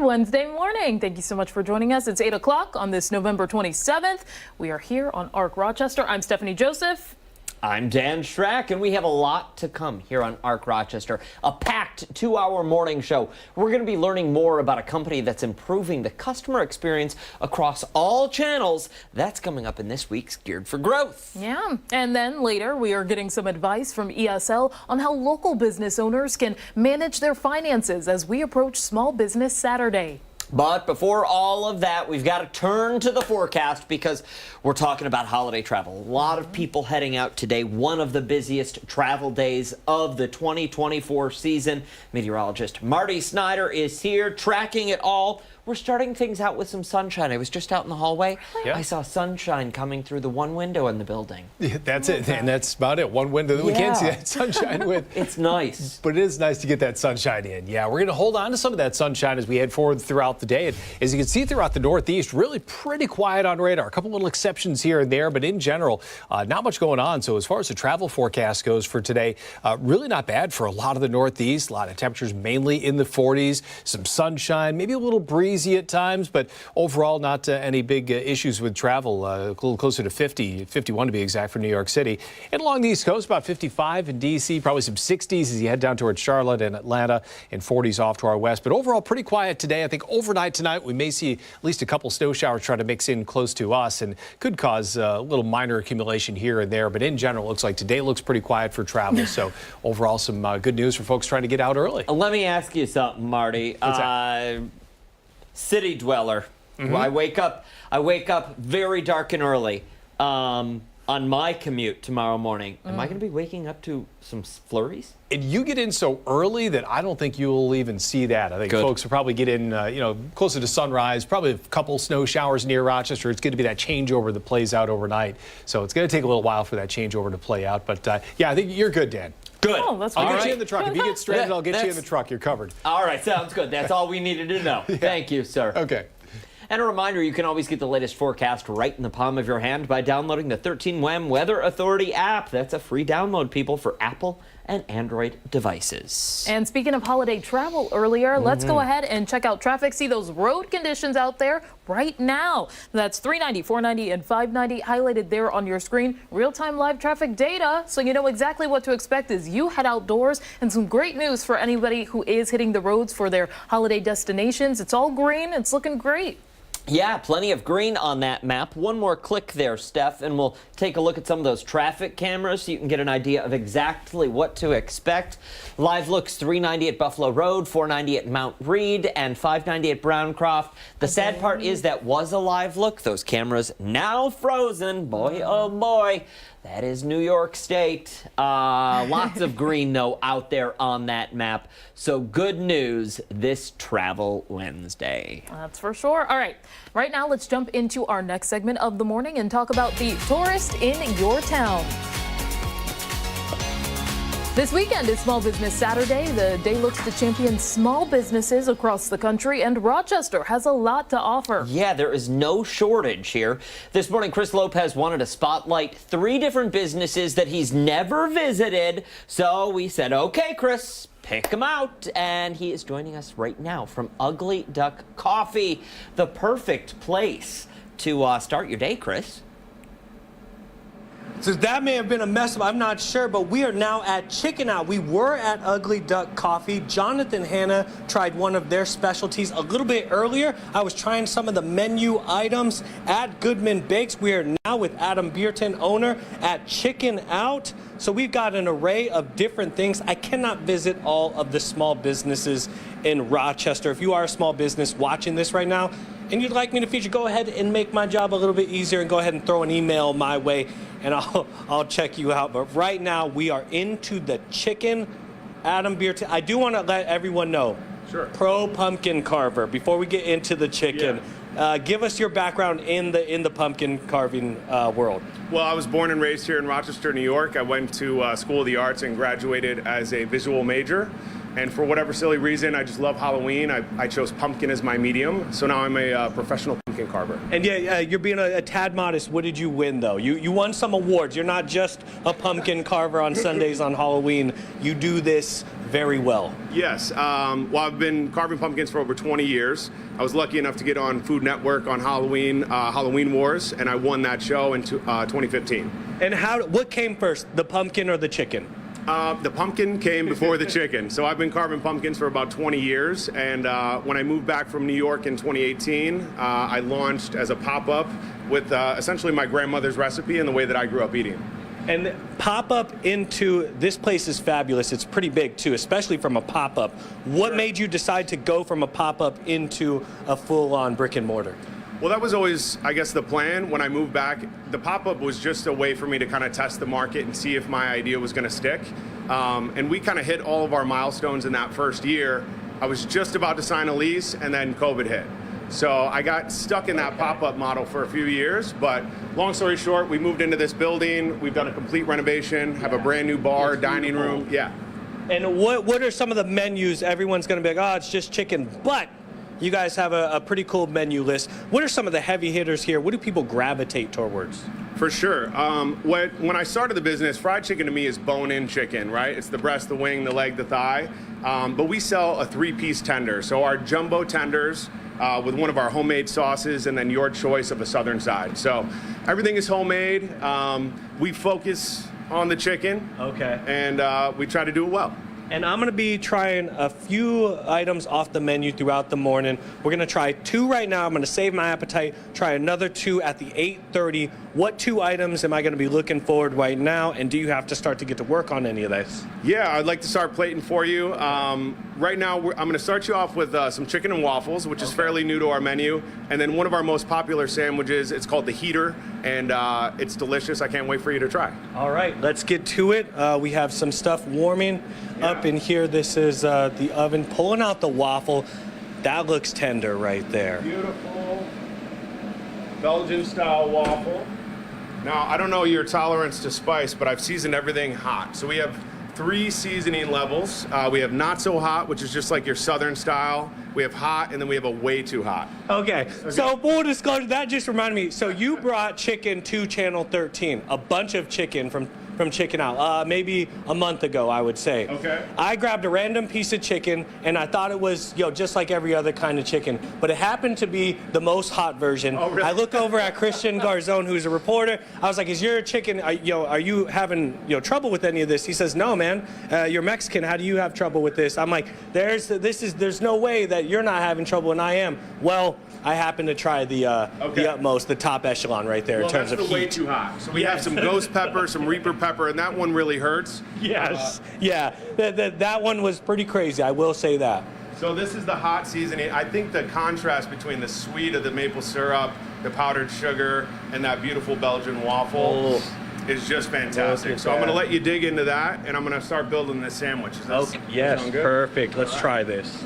Good Wednesday morning. Thank you so much for joining us. It's 8 o'clock on this November 27th. We are here on ARC Rochester. I'm Stephanie Joseph. I'm Dan Schrack, and we have a lot to come here on ARC Rochester. A packed 2-hour morning show. We're going to be learning more about a company that's improving the customer experience across all channels. That's coming up in this week's Geared for Growth. Yeah, and then later we are getting some advice from ESL on how local business owners can manage their finances as we approach Small Business Saturday. But before all of that, we've got to turn to the forecast because we're talking about holiday travel. A lot of people heading out today, one of the busiest travel days of the 2024 season. Meteorologist Marty Snyder is here tracking it all. We're starting things out with some sunshine. I was just out in the hallway. Yeah. I saw sunshine coming through the one window in the building. Yeah, that's it, and that's about it. One window that we can't see that sunshine with. It's nice. But it is nice to get that sunshine in. Yeah, we're going to hold on to some of that sunshine as we head forward throughout the day. And as you can see throughout the Northeast, really pretty quiet on radar. A couple little exceptions here and there, but in general, not much going on. So as far as the travel forecast goes for today, really not bad for a lot of the Northeast. A lot of temperatures mainly in the 40s, some sunshine, maybe a little breezy at times, but overall not any big issues with travel. A little closer to 50, 51 to be exact for New York City. And along the East Coast, about 55 in D.C., probably some 60s as you head down towards Charlotte and Atlanta, and 40s off to our west. But overall, pretty quiet today. I think overnight tonight, we may see at least a couple snow showers try to mix in close to us and could cause a little minor accumulation here and there. But in general, it looks like today looks pretty quiet for travel. So overall, some good news for folks trying to get out early. Let me ask you something, Marty. City dweller. Mm-hmm. I wake up very dark and early on my commute tomorrow morning. Am I going to be waking up to some flurries? And you get in so early that I don't think you'll even see that. I think folks will probably get in, closer to sunrise, probably a couple snow showers near Rochester. It's going to be that changeover that plays out overnight. So it's going to take a little while for that changeover to play out. But yeah, I think you're good, Dan. Good. Oh, that's I'll get you in the truck. If you get stranded, I'll get you in the truck. You're covered. All right, sounds good. That's all we needed to know. Yeah. Thank you, sir. Okay. And a reminder, you can always get the latest forecast right in the palm of your hand by downloading the 13WEM Weather Authority app. That's a free download, people, for Apple and Android devices. And speaking of holiday travel earlier, let's go ahead and check out traffic. See those road conditions out there right now. That's 390, 490, and 590 highlighted there on your screen. Real-time live traffic data, so you know exactly what to expect as you head outdoors. And some great news for anybody who is hitting the roads for their holiday destinations. It's all green. It's looking great. Yeah, plenty of green on that map. One more click there, Steph, and we'll take a look at some of those traffic cameras so you can get an idea of exactly what to expect. Live looks 390 at Buffalo Road, 490 at Mount Reed, and 590 at Browncroft. The sad part is that was a live look. Those cameras now frozen. Boy, oh boy. That is New York State. Lots of green, though, out there on that map. So good news this Travel Wednesday. That's for sure. All right. Right now, let's jump into our next segment of the morning and talk about the tourist in your town. This weekend is Small Business Saturday. The day looks to champion small businesses across the country, and Rochester has a lot to offer. Yeah, there is no shortage here. This morning, Chris Lopez wanted to spotlight 3 different businesses that he's never visited. So we said, okay, Chris, pick them out. And he is joining us right now from Ugly Duck Coffee, the perfect place to start your day, Chris. So that may have been a mess up, I'm not sure, but we are now at Chicken Out. We were at Ugly Duck Coffee. Jonathan Hanna tried one of their specialties a little bit earlier. I was trying some of the menu items at Goodman Bakes. We are now with Adam Beerton, owner at Chicken Out. So we've got an array of different things. I cannot visit all of the small businesses in Rochester. If you are a small business watching this right now and you'd like me to feature, go ahead and make my job a little bit easier and go ahead and throw an email my way and I'll check you out. But right now we are into the chicken. Adam Beerton, I do want to let everyone know, pro pumpkin carver, before we get into the chicken. Give us your background in the pumpkin carving world. Well, I was born and raised here in Rochester, New York. I went to School of the Arts and graduated as a visual major. And for whatever silly reason, I just love Halloween. I chose pumpkin as my medium, so now I'm a professional pumpkin carver. And yeah, you're being a tad modest. What did you win, though? You won some awards. You're not just a pumpkin carver on Sundays on Halloween. You do this very well. Yes. Well, I've been carving pumpkins for over 20 years. I was lucky enough to get on Food Network on Halloween, Halloween Wars, and I won that show in 2015. And what came first, the pumpkin or the chicken? The pumpkin came before the chicken. So I've been carving pumpkins for about 20 years. And when I moved back from New York in 2018, I launched as a pop-up with essentially my grandmother's recipe and the way that I grew up eating. And pop-up into, this place is fabulous. It's pretty big too, especially from a pop-up. What made you decide to go from a pop-up into a full-on brick and mortar? Well, that was always, I guess, the plan. When I moved back, the pop-up was just a way for me to kind of test the market and see if my idea was going to stick. And we kind of hit all of our milestones in that first year. I was just about to sign a lease, and then COVID hit. So I got stuck in that pop-up model for a few years, but long story short, we moved into this building. We've done a complete renovation, have a brand new bar, dining room. Yeah. And what are some of the menus? Everyone's going to be like, oh, it's just chicken. But you guys have a pretty cool menu list. What are some of the heavy hitters here? What do people gravitate towards? For sure. When I started the business, fried chicken to me is bone-in chicken, right? It's the breast, the wing, the leg, the thigh. But we sell a 3-piece tender. So our jumbo tenders, with one of our homemade sauces, and then your choice of a southern side. So everything is homemade. We focus on the chicken. Okay. And we try to do it well. And I'm going to be trying a few items off the menu throughout the morning. We're going to try 2 right now. I'm going to save my appetite, try another 2 at the 8:30. What 2 items am I going to be looking forward right now? And do you have to start to get to work on any of this? Yeah, I'd like to start plating for you. Right now, I'm going to start you off with some chicken and waffles, which is fairly new to our menu. And then one of our most popular sandwiches, it's called the Heater, and it's delicious. I can't wait for you to try. All right, let's get to it. We have some stuff warming up in here. This is the oven. Pulling out the waffle. That looks tender right there. Beautiful Belgian-style waffle. Now, I don't know your tolerance to spice, but I've seasoned everything hot. So we have 3 seasoning levels. We have not so hot, which is just like your southern style. We have hot, and then we have a way too hot. Okay. So full disclosure, that just reminded me. So you brought chicken to Channel 13, a bunch of chicken from Chicken Out, maybe a month ago, I would say. Okay. I grabbed a random piece of chicken, and I thought it was, just like every other kind of chicken, but it happened to be the most hot version. Oh, really? I look over at Christian Garzone, who's a reporter. I was like, "Is your chicken? Are you having trouble with any of this?" He says, "No, man. You're Mexican. How do you have trouble with this?" I'm like, "There's no way that you're not having trouble, and I am." Well, I happen to try the utmost, the top echelon right there in terms of heat. Well, that's the way too hot. So we have some ghost pepper, some reaper pepper, and that one really hurts. Yes. Yeah. That one was pretty crazy. I will say that. So this is the hot seasoning. I think the contrast between the sweet of the maple syrup, the powdered sugar, and that beautiful Belgian waffle is just fantastic. So I'm going to let you dig into that, and I'm going to start building this sandwich. Yes. Perfect. Let's try this.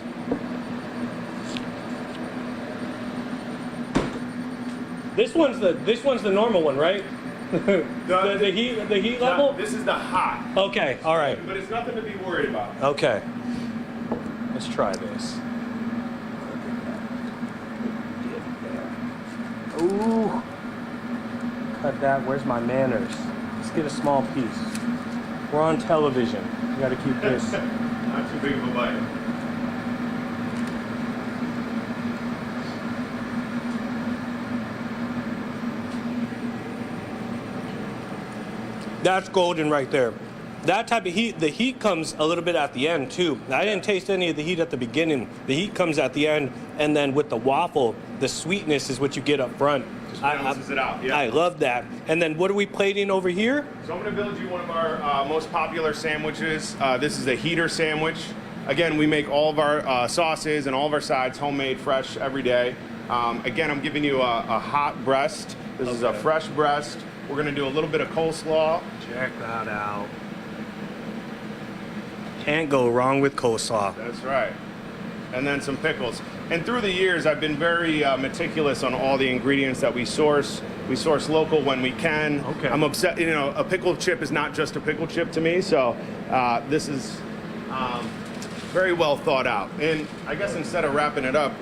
This one's the normal one, right? the heat level? This is the hot. Okay, all right. But it's nothing to be worried about. Okay. Let's try this. Ooh. Cut that. Where's my manners? Let's get a small piece. We're on television. We got to keep this. Not too big of a bite. That's golden right there. That type of heat, the heat comes a little bit at the end too. I didn't taste any of the heat at the beginning. The heat comes at the end, and then with the waffle, the sweetness is what you get up front. Just balances it out. Yeah. I love that. And then what are we plating over here? So I'm going to build you one of our most popular sandwiches. This is a Heater sandwich. Again, we make all of our sauces and all of our sides homemade, fresh every day. Again, I'm giving you a hot breast. This is a fresh breast. We're going to do a little bit of coleslaw. Check that out. Can't go wrong with coleslaw. That's right. And then some pickles. And through the years, I've been very meticulous on all the ingredients that we source. We source local when we can. Okay. I'm upset, a pickle chip is not just a pickle chip to me. So this is very well thought out. And I guess instead of wrapping it up,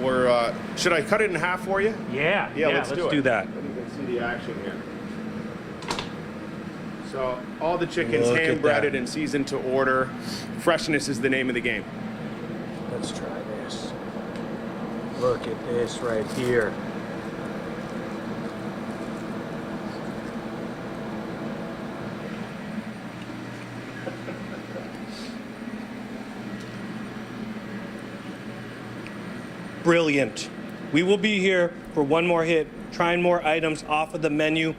should I cut it in half for you? Yeah, let's do that. You can see the action here. So all the chicken's Look at hand breaded that. and seasoned to order. Freshness is the name of the game. Let's try this. Look at this right here. Brilliant. We will be here for one more hit, trying more items off of the menu.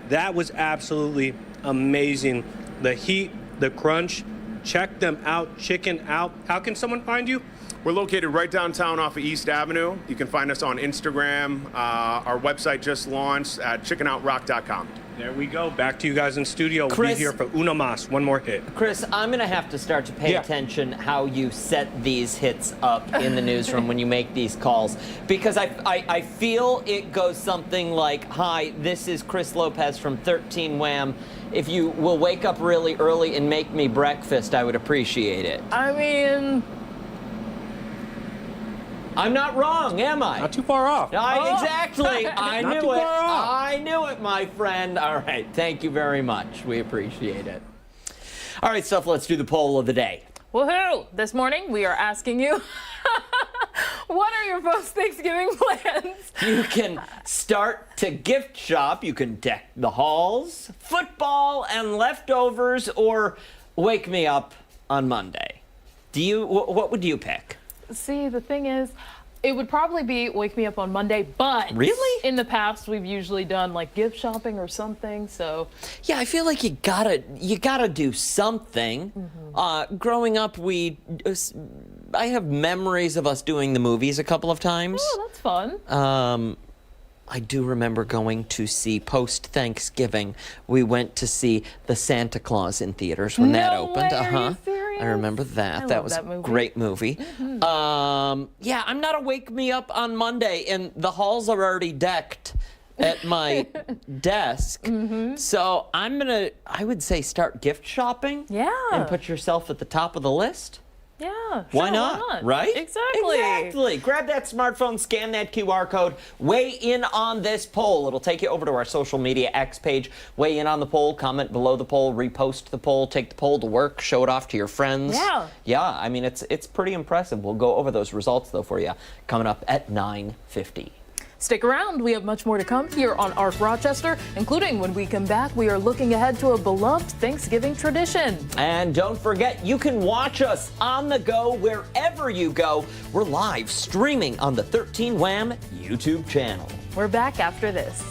That was absolutely amazing. The heat, the crunch. Check them out. Chicken Out. How can someone find you? We're located right downtown off of East Avenue. You can find us on Instagram. Our website just launched at chickenoutrock.com. There we go. Back to you guys in studio. We'll Chris- be here for Uno Mas. One more hit. Chris, I'm going to have to start to pay Yeah. attention how you set these hits up in the newsroom when you make these calls. Because I feel it goes something like, hi, this is Chris Lopez from 13 Wham. If you will wake up really early and make me breakfast, I would appreciate it. I mean, I'm not wrong, am I? Not too far off. Exactly. I Not knew too it. far off. I knew it, my friend. All right. Thank you very much. We appreciate it. All right, Steph, let's do the poll of the day. woohoo! This morning we are asking you, what are your post-Thanksgiving plans? You can start to gift shop. You can deck the halls, football and leftovers, or wake me up on Monday. What would you pick? See, the thing is, it would probably be wake me up on Monday, but Really? in the past we've usually done like gift shopping or something, so Yeah, I feel like you gotta do something. Growing up, I have memories of us doing the movies a couple of times. oh, that's fun. I do remember going to see post-Thanksgiving. We went to see The Santa Claus in theaters when that No opened. way, are you serious? I remember that. I that love was that a movie. great movie. Yeah, I'm not a wake me up on Monday, and the halls are already decked at my desk. So I would say start gift shopping. Yeah. And put yourself at the top of the list. Yeah, Why sure, not? Right? Exactly. Exactly. Grab that smartphone, scan that QR code, weigh in on this poll. It'll take you over to our social media X page. Weigh in on the poll, comment below the poll, repost the poll, take the poll to work, show it off to your friends. Yeah. Yeah, I mean, it's pretty impressive. We'll go over those results, though, for you coming up at 9:50. Stick around, we have much more to come here on Arc Rochester, including when we come back, we are looking ahead to a beloved Thanksgiving tradition. And don't forget, you can watch us on the go wherever you go. We're live streaming on the 13 Wham YouTube channel. We're back after this.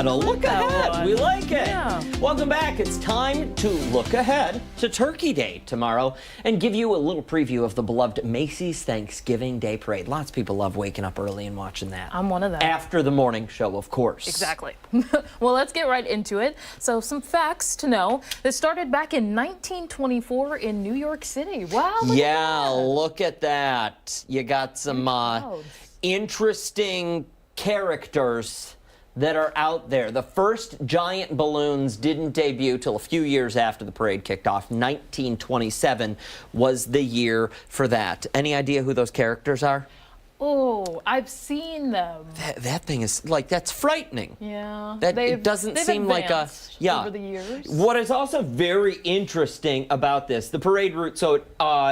a look ahead. We like it. Yeah. Welcome back. It's time to look ahead to Turkey Day tomorrow and give you a little preview of the beloved Macy's Thanksgiving Day Parade. Lots of people love waking up early and watching that. I'm one of them. After the morning show, of course. Exactly. Well, let's get right into it. So some facts to know. This started back in 1924 in New York City. Wow. Look at that. You got some interesting characters that are out there. The first giant balloons didn't debut till a few years after the parade kicked off. 1927 was the year for that. Any idea who those characters are? Oh, I've seen them. That thing is like, that's frightening. Yeah. It doesn't seem like a over the years. What is also very interesting about this, the parade route, so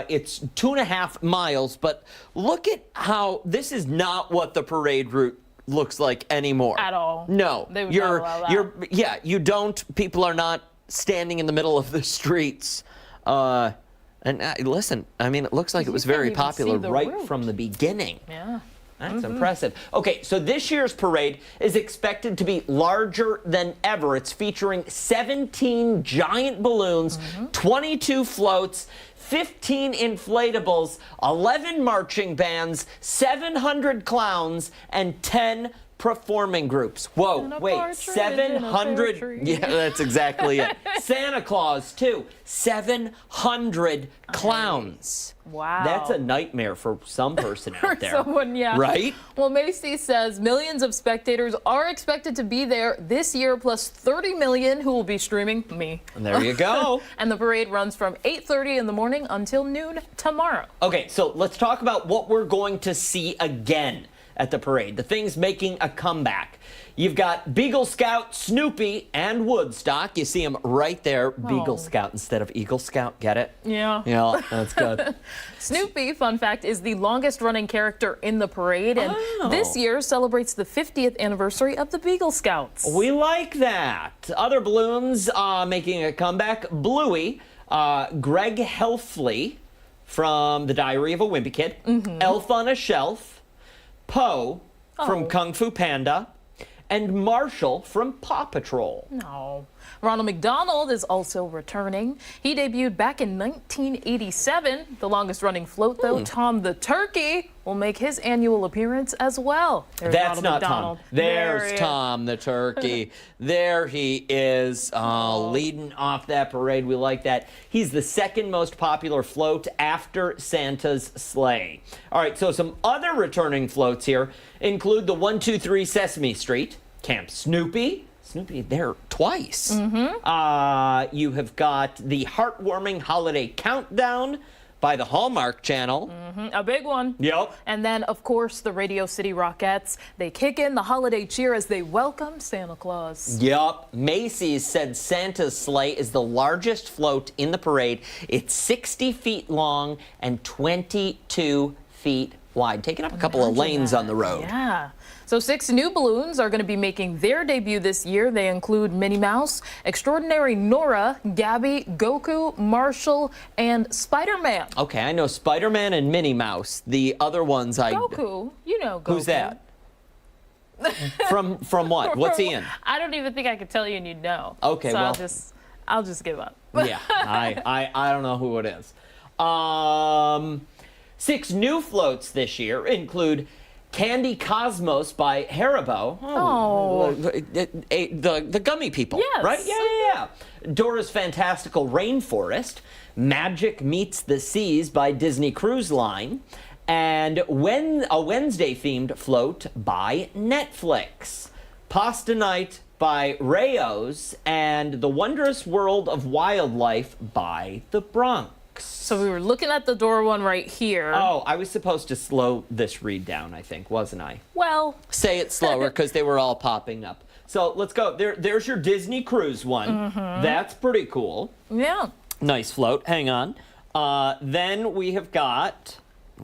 it's 2.5 miles, but look at how this is not what the parade route looks like anymore. At all. No. They would not allow that. You don't, people are not standing in the middle of the streets. Listen, I mean, it looks like it was very popular right from the beginning. Yeah. That's impressive. Okay, so this year's parade is expected to be larger than ever. It's featuring 17 giant balloons, 22 floats, 15 inflatables, 11 marching bands, 700 clowns, and 10 performing groups. Whoa, wait, 700? Yeah, that's exactly it. Santa Claus, too. 700 clowns. Wow. That's a nightmare for some person out there. For someone, yeah. Right? Well, Macy's says millions of spectators are expected to be there this year, plus 30 million who will be streaming me. And there you go. And the parade runs from 8:30 in the morning until noon tomorrow. Okay, so let's talk about what we're going to see again at the parade, the things making a comeback. You've got Beagle Scout, Snoopy, and Woodstock. You see them right there, Beagle Scout instead of Eagle Scout. Get it? Yeah. Yeah, that's good. Snoopy, fun fact, is the longest running character in the parade, and this year celebrates the 50th anniversary of the Beagle Scouts. We like that. Other balloons making a comeback. Bluey, Greg Helfley from The Diary of a Wimpy Kid, Elf on a Shelf, Poe from Kung Fu Panda, and Marshall from Paw Patrol. No. Ronald McDonald is also returning. He debuted back in 1987. The longest running float, though, Tom the Turkey, will make his annual appearance as well. There's That's Ronald not McDonald. Tom. There's Tom the Turkey. There he is, leading off that parade. We like that. He's the second most popular float after Santa's sleigh. All right, so some other returning floats here include the 123 Sesame Street, Camp Snoopy. Snoopy there twice. You have got the heartwarming holiday countdown by the Hallmark Channel. A big one. Yep. And then, of course, the Radio City Rockettes. They kick in the holiday cheer as they welcome Santa Claus. Yep. Macy's said Santa's sleigh is the largest float in the parade. It's 60 feet long and 22 feet wide, taking up a couple of lanes on the road. Yeah. So 6 new balloons are going to be making their debut this year. They include Minnie Mouse, Extraordinary Nora, Gabby, Goku, Marshall, and Spider-Man. Okay, I know Spider-Man and Minnie Mouse. The other ones Goku, you know Goku. Who's that? From what? What's he in? I don't even think I could tell you and you'd know. Okay, so well. I'll just give up. Yeah, I don't know who it is. 6 new floats this year include Candy Cosmos by Haribo. The gummy people, yes. Right? Yeah. Dora's Fantastical Rainforest, Magic Meets the Seas by Disney Cruise Line, and a Wednesday-themed float by Netflix. Pasta Night by Rayo's, and The Wondrous World of Wildlife by The Bronx. So we were looking at the door one right here. Oh, I was supposed to slow this read down, I think, wasn't I? Well. Say it slower, because they were all popping up. So let's go. There's your Disney Cruise one. That's pretty cool. Yeah. Nice float. Hang on. Then we have got...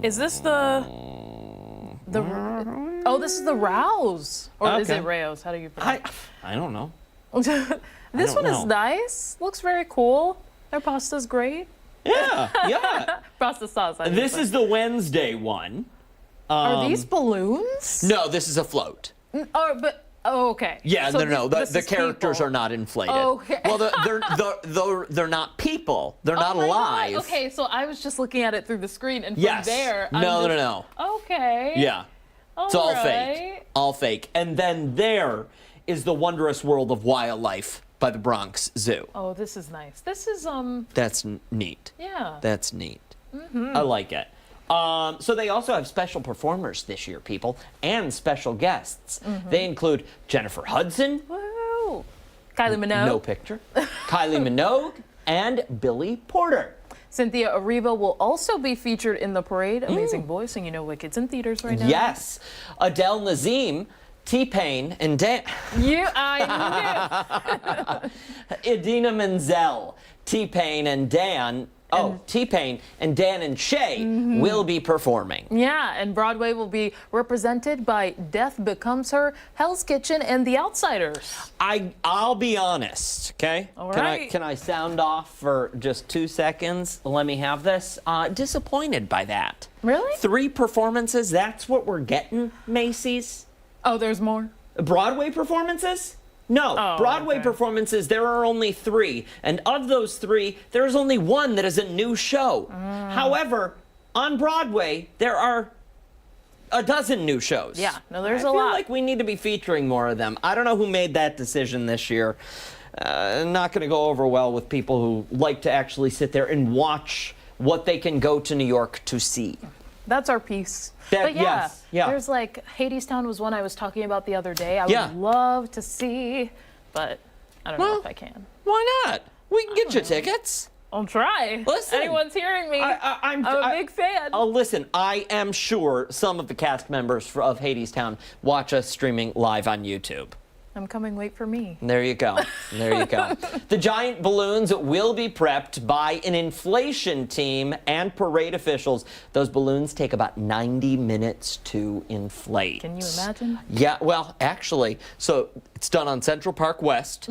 Is this oh, this is the Rouse. Or is it Rayo's? How do you pronounce it? I don't know. This one is nice. Looks very cool. Their pasta's great. Yeah. Pasta sauce. This is the Wednesday one. Are these balloons? No, this is a float. But Oh, okay. Yeah, So no. this The is characters people. are not inflated. Okay. Well, they're not people. They're not Oh my God. alive. Okay, so I was just looking at it through the screen, and from Yes. there, No. Okay. Yeah. It's all fake. right. All fake. And then there is the wondrous world of wildlife by the Bronx Zoo. Oh, this is nice. This is That's neat. yeah. That's neat. I like it. So they also have special performers this year, people, and special guests. They include Jennifer Hudson, Woo. Kylie Minogue. no picture, Kylie Minogue, and Billy Porter. Cynthia Erivo will also be featured in the parade. Amazing voice, and you know Wicked's in theaters right now. Yes, Adele Nazim, T-Pain, and I Idina Menzel, T-Pain and Dan. T-Pain and Dan and Shay will be performing. knew. Yeah, and Broadway will be represented by Death Becomes Her, Hell's Kitchen, and The Outsiders. I'll be honest, okay? All can right. can I sound off for just 2 seconds? Let me have this. Disappointed by that. Really? 3 performances, that's what we're getting, Macy's? Oh, there's more? Broadway performances? No, Oh, Broadway okay. performances, there are only 3. And of those 3, there's only 1 that is a new show. However, on Broadway, there are a dozen new shows. Yeah, no, there's I a feel lot. like we need to be featuring more of them. I don't know who made that decision this year. Not going to go over well with people who like to actually sit there and watch what they can go to New York to see. That's our piece. That- But yeah, yes, yeah. there's like Hadestown was one I was talking about the other day. I Yeah. would love to see, but I don't know Well, if I can. Why not? We can get you tickets. I'll try. Listen, Anyone's hearing me. I'm a I- big fan. Oh, listen, I am sure some of the cast members of Hadestown watch us streaming live on YouTube. I'm coming. Wait for me. There you go. There you go. The giant balloons will be prepped by an inflation team and parade officials. Those balloons take about 90 minutes to inflate. Can you imagine? Yeah, well, actually, so it's done on Central Park West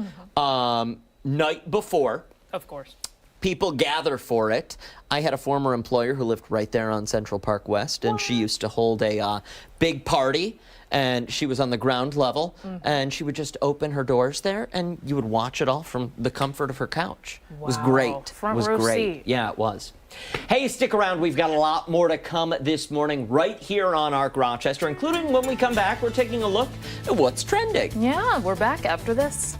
night before. Of course. People gather for it. I had a former employer who lived right there on Central Park West, and she used to hold a big party, and she was on the ground level, and she would just open her doors there, and you would watch it all from the comfort of her couch. It was Wow. great. Front it was row great. seat. Yeah, it was. Hey, stick around. We've got a lot more to come this morning right here on ARC Rochester, including when we come back, we're taking a look at what's trending. Yeah, we're back after this.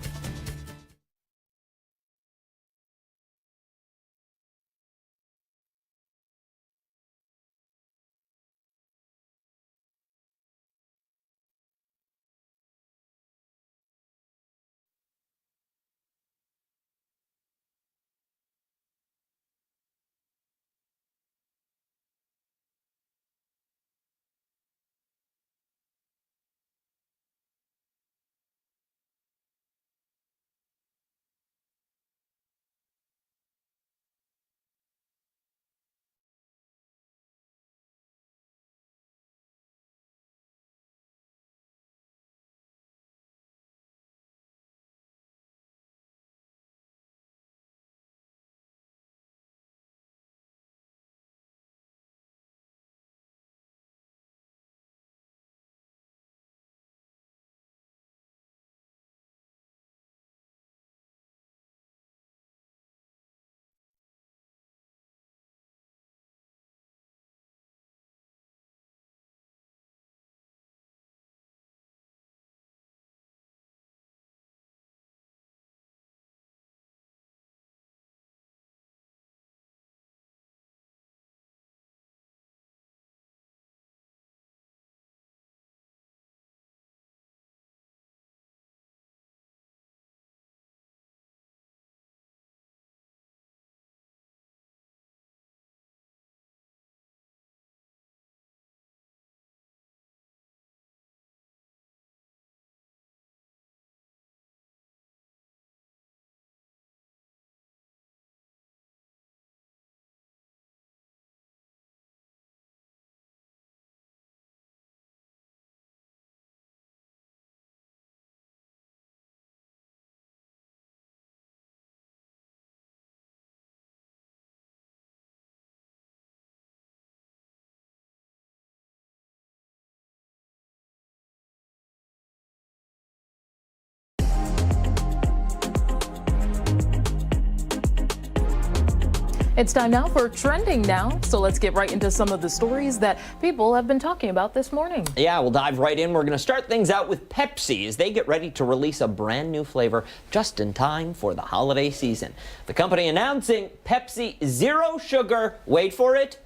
It's time now for Trending Now. So let's get right into some of the stories that people have been talking about this morning. Yeah, we'll dive right in. We're going to start things out with Pepsi as they get ready to release a brand new flavor just in time for the holiday season. The company announcing Pepsi Zero Sugar, wait for it,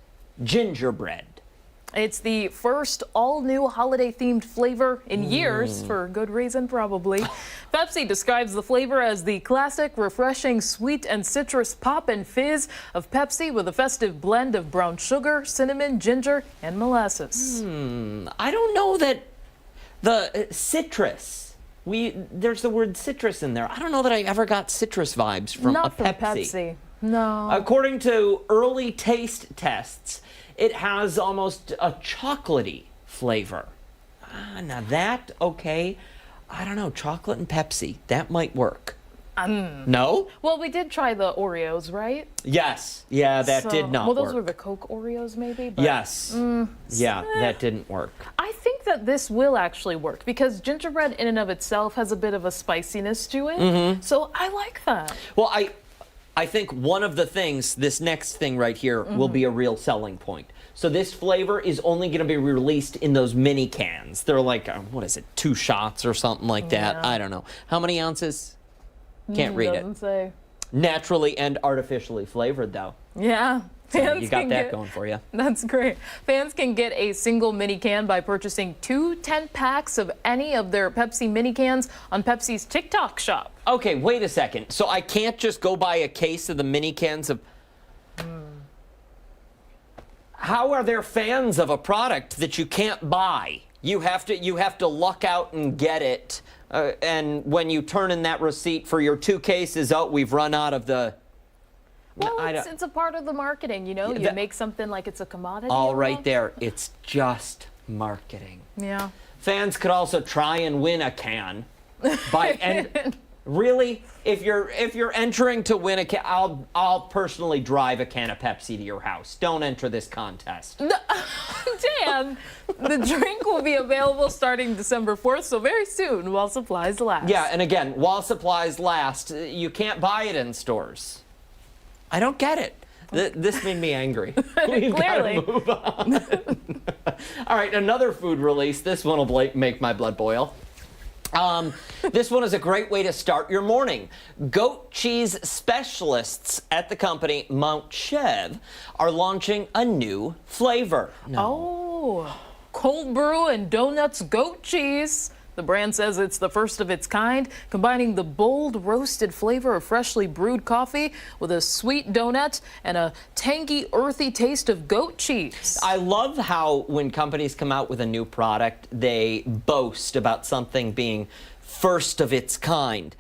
gingerbread. It's the first all-new holiday-themed flavor in years, for good reason probably. Pepsi describes the flavor as the classic, refreshing, sweet and citrus pop and fizz of Pepsi with a festive blend of brown sugar, cinnamon, ginger, and molasses. I don't know that the citrus, there's the word citrus in there. I don't know that I ever got citrus vibes from Not a from Pepsi. No. According to early taste tests, it has almost a chocolatey flavor. Now that, okay, I don't know, chocolate and Pepsi, that might work. No? Well, we did try the Oreos, right? Yes. Yeah, that did not work. work. Well, those were the Coke Oreos, maybe? But, yes. Yeah, that didn't work. I think that this will actually work because gingerbread in and of itself has a bit of a spiciness to it. So I like that. Well, I think one of the things, this next thing right here, will be a real selling point. So this flavor is only going to be released in those mini cans. They're like, what is it, 2 shots or something like that? Yeah. I don't know. How many ounces? Can't read Doesn't it. say. Naturally and artificially flavored, though. Yeah. So you got that going for you. That's great. Fans can get a single mini can by purchasing 2 10-packs of any of their Pepsi mini cans on Pepsi's TikTok shop. Okay, wait a second. So I can't just go buy a case of the mini cans of... How are there fans of a product that you can't buy? You have to luck out and get it. And when you turn in that receipt for your 2 cases, oh, we've run out of the... Well, it's a part of the marketing, you know? You make something like it's a commodity. All right there. It's just marketing. Yeah. Fans could also try and win a can by really, if you're entering to win a can, I'll personally drive a can of Pepsi to your house. Don't enter this contest. Dan, the drink will be available starting December 4th, so very soon while supplies last. Yeah, and again, while supplies last, you can't buy it in stores. I don't get it. This made me angry. We've got to move on. All right, another food release. This one will make my blood boil. This one is a great way to start your morning. Goat cheese specialists at the company Mount Chev are launching a new flavor. Oh, cold brew and donuts goat cheese. The brand says it's the first of its kind, combining the bold roasted flavor of freshly brewed coffee with a sweet donut and a tangy, earthy taste of goat cheese. I love how when companies come out with a new product, they boast about something being first of its kind.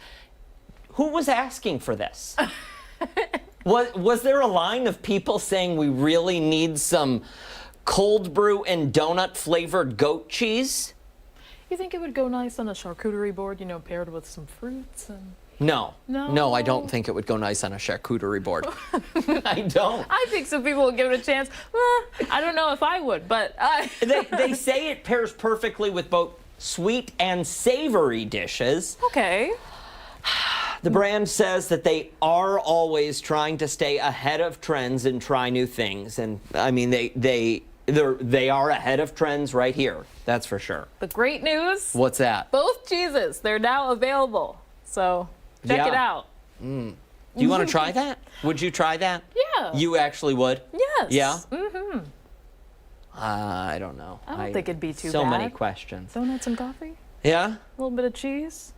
Who was asking for this? Was there a line of people saying we really need some cold brew and donut flavored goat cheese? You think it would go nice on a charcuterie board, you know, paired with some fruits and... No. No? No, I don't think it would go nice on a charcuterie board. I don't. I think some people would give it a chance. I don't know if I would, but... They say it pairs perfectly with both sweet and savory dishes. Okay. The brand says that they are always trying to stay ahead of trends and try new things. And, I mean, they are ahead of trends right here. That's for sure. The great news? What's that? Both cheeses, they're now available. So check it out. Do you want to try that? Would you try that? Yeah. You actually would? Yes. Yeah? Mm-hmm. I don't know. I don't think it'd be too bad. So many questions. Donuts and coffee? Yeah? A little bit of cheese?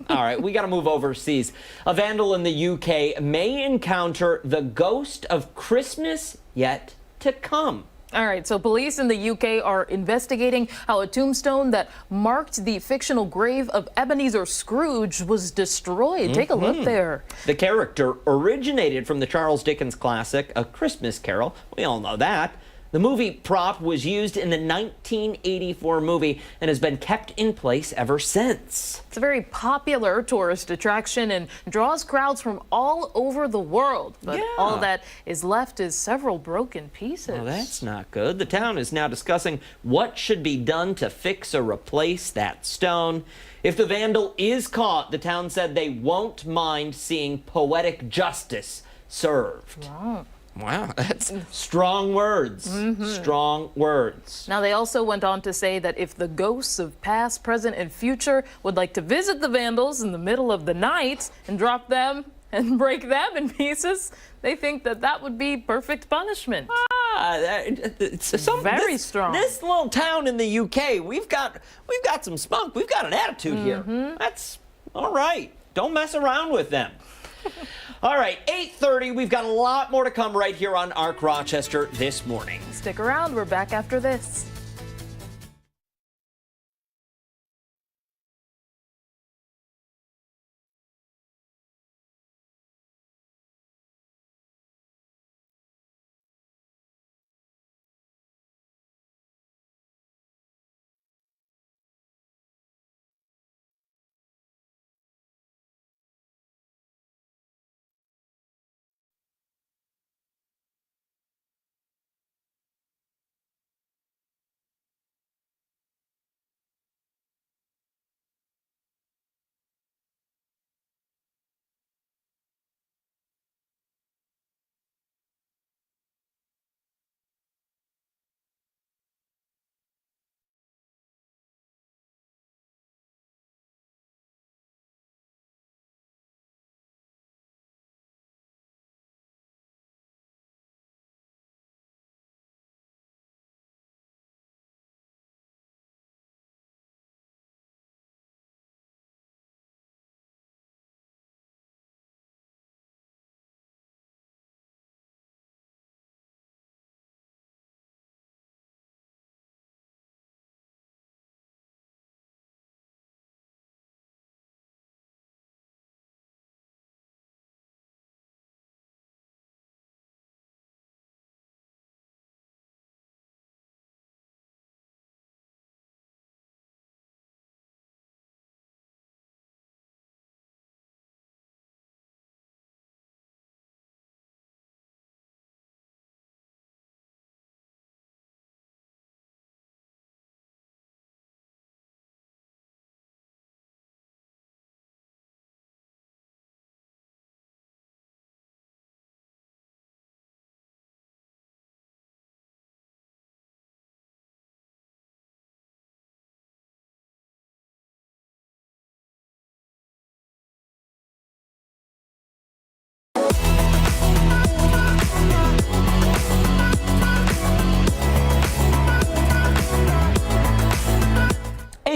All right, we got to move overseas. A vandal in the UK may encounter the ghost of Christmas yet to come. All right, so police in the UK are investigating how a tombstone that marked the fictional grave of Ebenezer Scrooge was destroyed. Take a look there. The character originated from the Charles Dickens classic, A Christmas Carol. We all know that. The movie prop was used in the 1984 movie and has been kept in place ever since. It's a very popular tourist attraction and draws crowds from all over the world. But all that is left is several broken pieces. Well, that's not good. The town is now discussing what should be done to fix or replace that stone. If the vandal is caught, the town said they won't mind seeing poetic justice served. Wow. Wow, that's strong words. Strong words. Now, they also went on to say that if the ghosts of past, present, and future would like to visit the vandals in the middle of the night and drop them and break them in pieces, they think that that would be perfect punishment. Very strong. This little town in the UK, we've got some spunk. We've got an attitude here. That's all right. Don't mess around with them. All right, 8:30. We've got a lot more to come right here on Arc Rochester this morning. Stick around. We're back after this.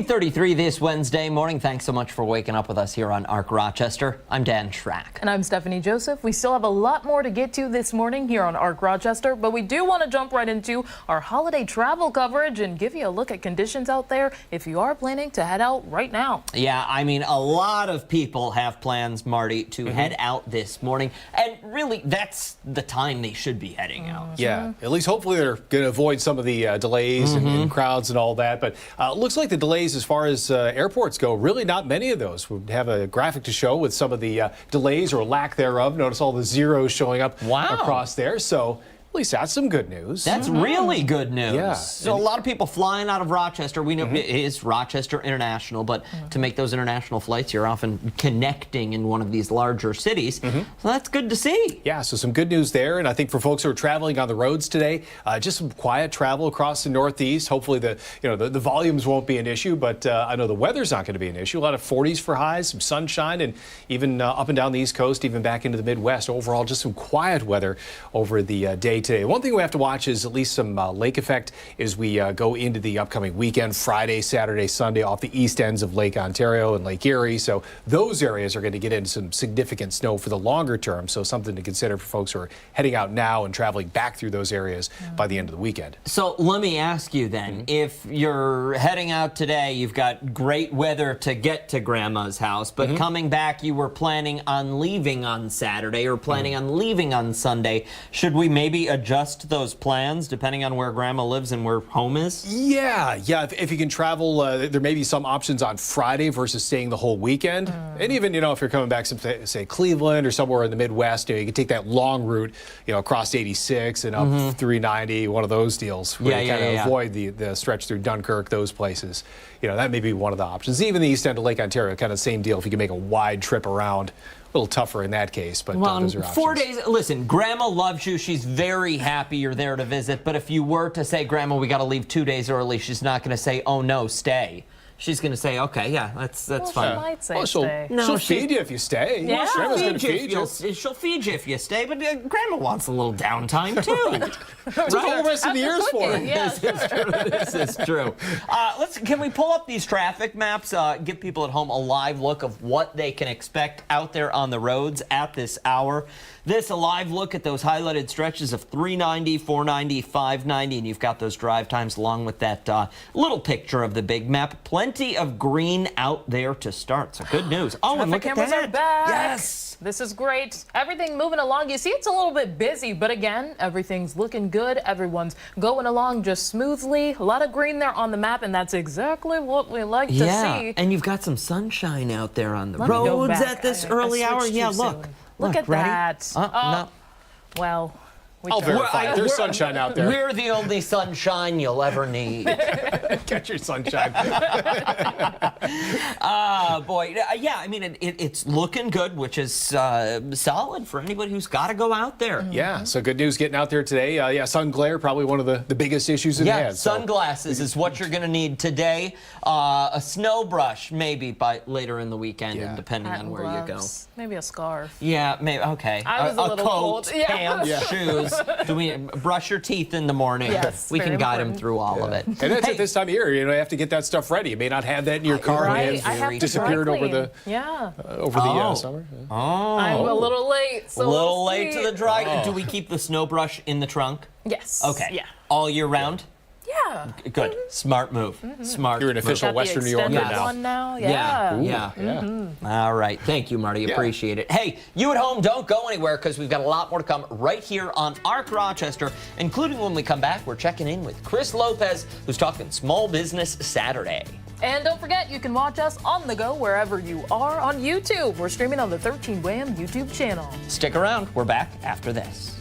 .33 this Wednesday morning. Thanks so much for waking up with us here on Arc Rochester. I'm Dan Schrack. And I'm Stephanie Joseph. We still have a lot more to get to this morning here on Arc Rochester, but we do want to jump right into our holiday travel coverage and give you a look at conditions out there if you are planning to head out right now. Yeah, I mean, a lot of people have plans, Marty, to head out this morning. And really, that's the time they should be heading out. Yeah, at least hopefully they're going to avoid some of the delays and crowds and all that. But it looks like the delays as far as airports go, really not many of those. We have a graphic to show with some of the delays or lack thereof. Notice all the zeros showing up across there. So at least that's some good news. That's really good news. Yeah. So a lot of people flying out of Rochester. We know it is Rochester International, but to make those international flights, you're often connecting in one of these larger cities. So that's good to see. Yeah, so some good news there. And I think for folks who are traveling on the roads today, just some quiet travel across the Northeast. Hopefully the volumes won't be an issue, but I know the weather's not going to be an issue. A lot of 40s for highs, some sunshine, and even up and down the East Coast, even back into the Midwest. Overall, just some quiet weather over the day today. One thing we have to watch is at least some lake effect as we go into the upcoming weekend, Friday, Saturday, Sunday, off the east ends of Lake Ontario and Lake Erie. So those areas are going to get into some significant snow for the longer term. So something to consider for folks who are heading out now and traveling back through those areas by the end of the weekend. So let me ask you then, if you're heading out today, you've got great weather to get to Grandma's house, but coming back, you were planning on leaving on Saturday or planning on leaving on Sunday. Should we maybe adjust those plans depending on where Grandma lives and where home is? Yeah. If you can travel, there may be some options on Friday versus staying the whole weekend. And even, if you're coming back from, say, Cleveland or somewhere in the Midwest, you can take that long route, across 86 and up 390, one of those deals where you kind of avoid the stretch through Dunkirk, those places. That may be one of the options. Even the east end of Lake Ontario, kind of same deal. If you can make a wide trip around little tougher in that case, but those are options. 4 days. Listen, Grandma loves you. She's very happy you're there to visit. But if you were to say, Grandma, we got to leave 2 days early, she's not going to say, oh, no, stay. She's going to say, okay, yeah, that's Well, fine. she might say Well, stay. she'll feed you if you stay. Yeah. Grandma's going to feed you. She'll feed you if you stay, but Grandma wants a little downtime, too. That's what the whole rest of the year's for. Yeah, This is true. This is true. Can we pull up these traffic maps? Give people at home a live look of what they can expect out there on the roads at this hour. A live look at those highlighted stretches of 390, 490, 590, and you've got those drive times along with that little picture of the big map. Plenty of green out there to start. So good news. Oh, and Traffic look at cameras that. are back. Yes. This is great. Everything moving along. You see, it's a little bit busy, but again, everything's looking good. Everyone's going along just smoothly. A lot of green there on the map, and that's exactly what we like to see. And you've got some sunshine out there on the Let me go roads back. at this I early hour. switched Yeah, too look. soon. Look at ready? that. No. Well, we I'll tried. verify. There's sunshine out there. We're the only sunshine you'll ever need. Get your sunshine. Boy. Yeah, I mean, it's looking good, which is solid for anybody who's got to go out there. Yeah, so good news getting out there today. sun glare, probably one of the biggest issues in the head. Sunglasses is what you're going to need today. A snow brush, maybe, by later in the weekend, and depending Hat on and where you go. gloves. Maybe a scarf. Yeah, maybe. Okay. I was a little coat, cold. Yeah. pants, shoes. Do we brush your teeth in the morning? Yes, we can very guide them important. through all of it. And that's at this time of year. You have to get that stuff ready. You may not have that in your car. Right, It I have to disappeared dry over clean. the summer. I'm a little late, so A little we'll late see. to the dry. Do we keep the snow brush in the trunk? Yes. Okay. Yeah. All year round? Yeah. Good. Smart move. Smart. You're an official Got Western the New Yorker extended now. one now. Yeah. Yeah. Yeah. All right. Thank you, Marty. Appreciate it. Hey, you at home, don't go anywhere because we've got a lot more to come right here on ARC Rochester, including when we come back, we're checking in with Chris Lopez, who's talking Small Business Saturday. And don't forget, you can watch us on the go wherever you are on YouTube. We're streaming on the 13 WHAM YouTube channel. Stick around. We're back after this.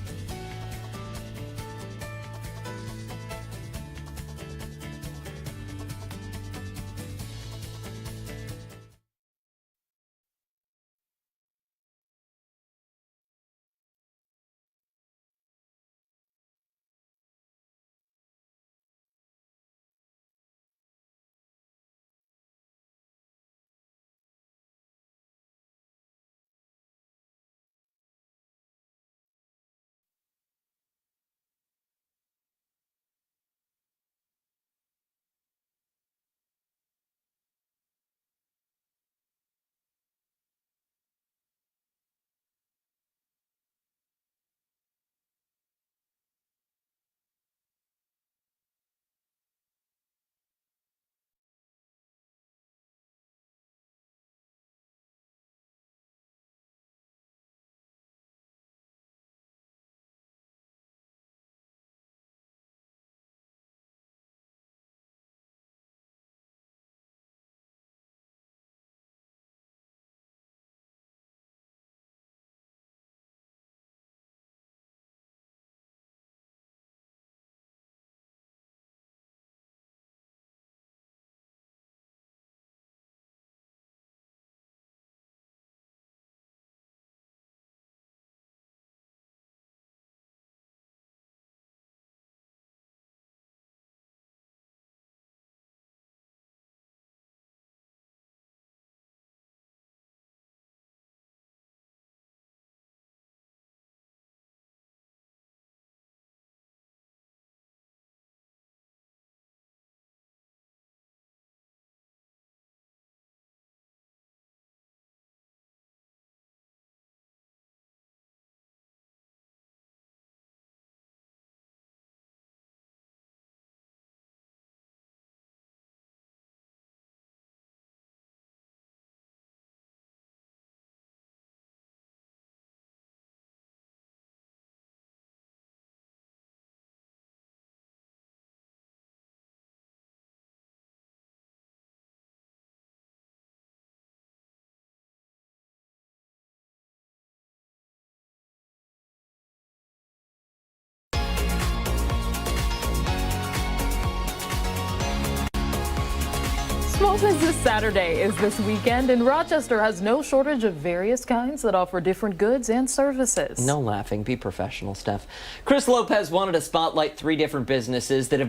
Small Business Saturday is this weekend, and Rochester has no shortage of various kinds that offer different goods and services. No laughing. Be professional, Steph. Chris Lopez wanted to spotlight 3 different businesses that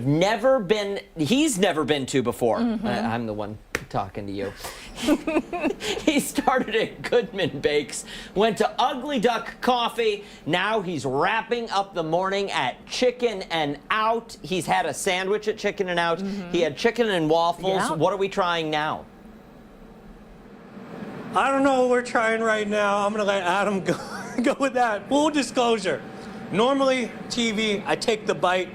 he's never been to before. I'm the one talking to you. He started at Goodman Bakes, went to Ugly Duck Coffee. Now he's wrapping up the morning at Chicken and Out. He's had a sandwich at Chicken and Out. He had chicken and waffles. Yeah. What are we trying now? I don't know what we're trying right now. I'm going to let Adam go with that. Full disclosure. Normally, TV, I take the bite.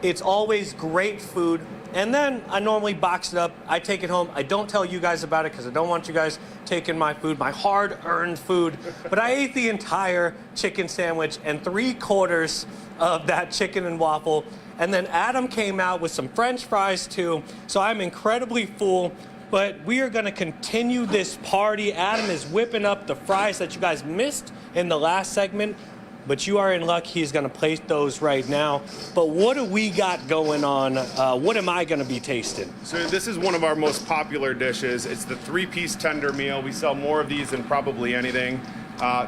It's always great food. And then I normally box it up. I take it home. I don't tell you guys about it because I don't want you guys taking my food, my hard-earned food. But I ate the entire chicken sandwich and 3/4 of that chicken and waffle. And then Adam came out with some French fries too. So I'm incredibly full. But we are going to continue this party. Adam is whipping up the fries that you guys missed in the last segment. But you are in luck. He's going to place those right now. But what do we got going on? What am I going to be tasting? So this is one of our most popular dishes. It's the 3-piece tender meal. We sell more of these than probably anything.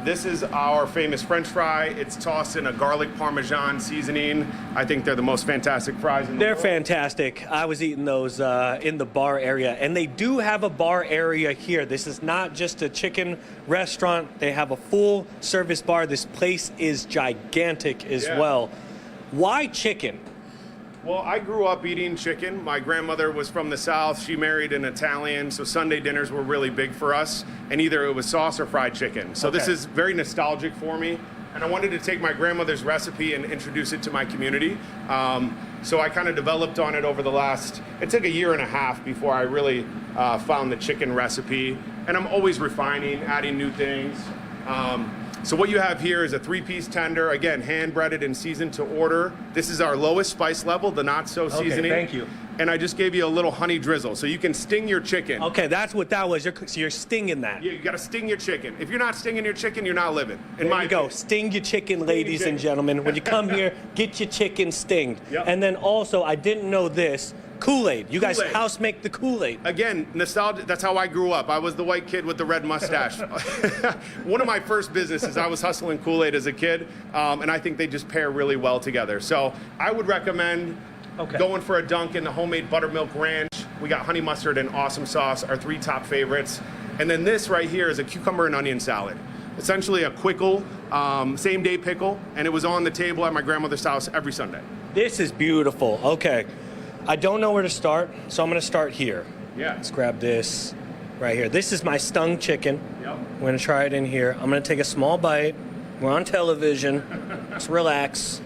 This is our famous French fry. It's tossed in a garlic Parmesan seasoning. I think they're the most fantastic fries in the world. They're fantastic. I was eating those in the bar area, and they do have a bar area here. This is not just a chicken restaurant. They have a full service bar. This place is gigantic as well. Why chicken? Well, I grew up eating chicken. My grandmother was from the South. She married an Italian, so Sunday dinners were really big for us. And either it was sauce or fried chicken. So this is very nostalgic for me. And I wanted to take my grandmother's recipe and introduce it to my community. So I kind of developed on it over the it took a year and a half before I really found the chicken recipe. And I'm always refining, adding new things. So what you have here is a 3-piece tender, again, hand-breaded and seasoned to order. This is our lowest spice level, the not-so-seasoning. Okay, thank you. And I just gave you a little honey drizzle, so you can sting your chicken. Okay, that's what that was. So you're stinging that. Yeah, you gotta sting your chicken. If you're not stinging your chicken, you're not living. There you go. Sting your chicken, ladies and gentlemen. When you come here, get your chicken stinged. Yep. And then also, I didn't know this, Kool-Aid. You guys Kool-Aid. house make the Kool-Aid. Again, nostalgia, that's how I grew up. I was the white kid with the red mustache. One of my first businesses, I was hustling Kool-Aid as a kid, and I think they just pair really well together. So I would recommend going for a dunk in the homemade buttermilk ranch. We got honey mustard and awesome sauce, our 3 top favorites. And then this right here is a cucumber and onion salad. Essentially a quickle, same day pickle, and it was on the table at my grandmother's house every Sunday. This is beautiful. Okay. I don't know where to start, so I'm going to start here. Yeah. Let's grab this right here. This is my stung chicken. Yep. I'm going to try it in here. I'm going to take a small bite. We're on television. Let's relax.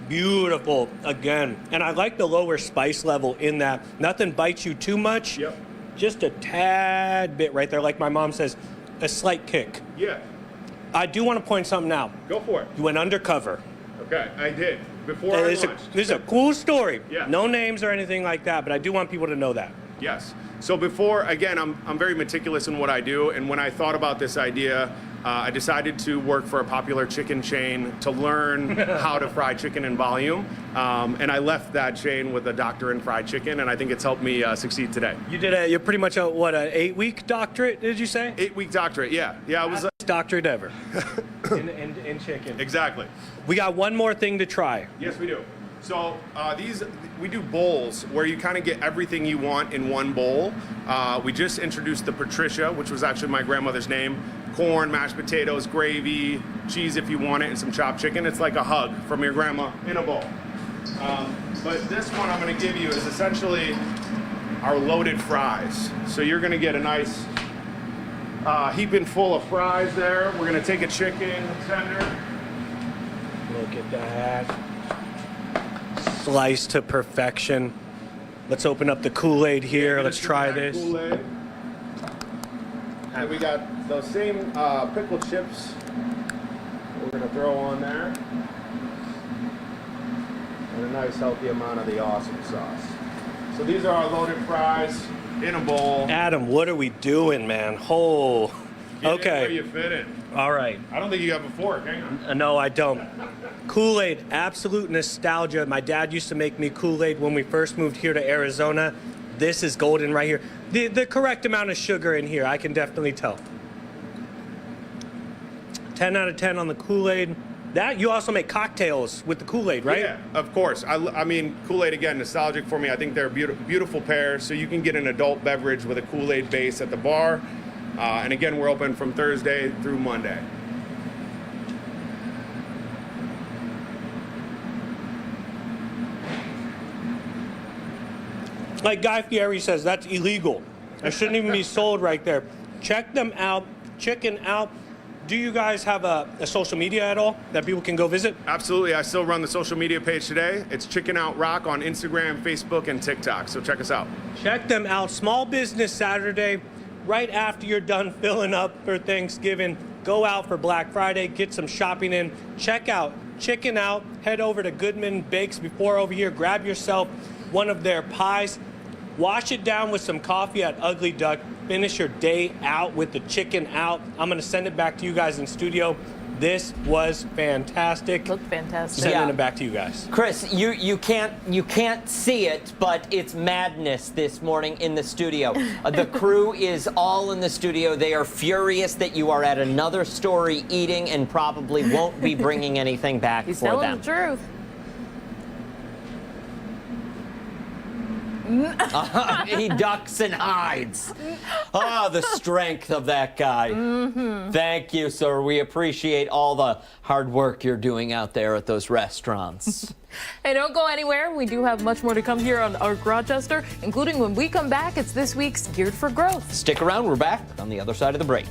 Beautiful, again. And I like the lower spice level in that. Nothing bites you too much. Yep. Just a tad bit right there, like my mom says, a slight kick. Yeah. I do want to point something out. Go for it. You went undercover. Okay, I did. Before I This launched. is a cool story. Yeah. No names or anything like that, but I do want people to know that. Yes. So before, again, I'm very meticulous in what I do, and when I thought about this idea, I decided to work for a popular chicken chain to learn how to fry chicken in volume, and I left that chain with a doctorate in fried chicken, and I think it's helped me succeed today. You're pretty much an 8-week doctorate, did you say? 8-week doctorate, yeah. Yeah, it was. Best doctorate ever in chicken. Exactly. We got one more thing to try. Yes, we do. So we do bowls where you kind of get everything you want in one bowl. We just introduced the Patricia, which was actually my grandmother's name. Corn, mashed potatoes, gravy, cheese if you want it, and some chopped chicken. It's like a hug from your grandma in a bowl. But this one I'm going to give you is essentially our loaded fries. So you're going to get a nice heaping full of fries there. We're going to take a chicken tender. Look at that. Sliced to perfection. Let's open up the Kool-Aid here. Let's try this. Kool-Aid. And we got those same pickled chips we're going to throw on there. And a nice healthy amount of the awesome sauce. So these are our loaded fries in a bowl. Adam, what are we doing, man? Oh, Okay. Where you fit in. All right. I don't think you have a fork. Hang on. No, I don't. Kool-Aid, absolute nostalgia. My dad used to make me Kool-Aid when we first moved here to Arizona. This is golden right here. The correct amount of sugar in here, I can definitely tell. 10 out of 10 on the Kool-Aid. That you also make cocktails with the Kool-Aid, right? Yeah, of course. I mean, Kool-Aid, again, nostalgic for me. I think they're a beautiful pair. So you can get an adult beverage with a Kool-Aid base at the bar. And again, we're open from Thursday through Monday. Like Guy Fieri says, that's illegal. It shouldn't even be sold right there. Check them out. Chicken Out. Do you guys have a social media at all that people can go visit? Absolutely. I still run the social media page today. It's Chicken Out Rock on Instagram, Facebook, and TikTok. So check us out. Check them out. Small Business Saturday, right after you're done filling up for Thanksgiving. Go out for Black Friday, get some shopping in. Check out Chicken Out. Head over to Goodman Bakes Before over here. Grab yourself one of their pies. Wash it down with some coffee at Ugly Duck. Finish your day out with the Chicken Out. I'm going to send it back to you guys in studio. This was fantastic. Looked fantastic. Sending Yeah. it back to you guys. Chris, you can't see it, but it's madness this morning in the studio. The crew is all in the studio. They are furious that you are at another story eating and probably won't be bringing anything back He's for telling them. the truth. He ducks and hides. Ah, the strength of that guy. Thank you, sir. We appreciate all the hard work you're doing out there at those restaurants. Hey, don't go anywhere. We do have much more to come here on Arc Rochester, including when we come back, it's this week's Geared for Growth. Stick around. We're back on the other side of the break.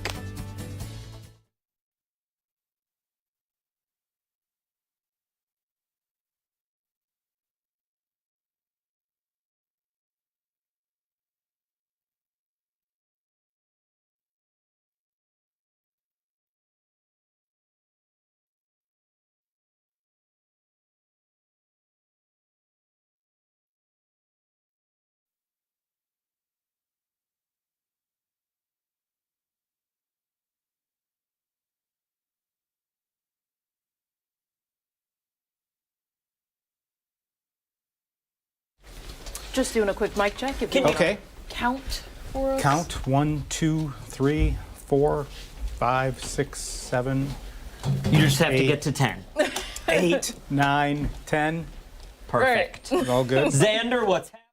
Just doing a quick mic check. If you Can you- wanna count for us. Count 1, 2, 3, 4, 5, 6, 7, You just have to 8. get to 10. 8, 9, 10. Perfect. All good? Xander, what's happening?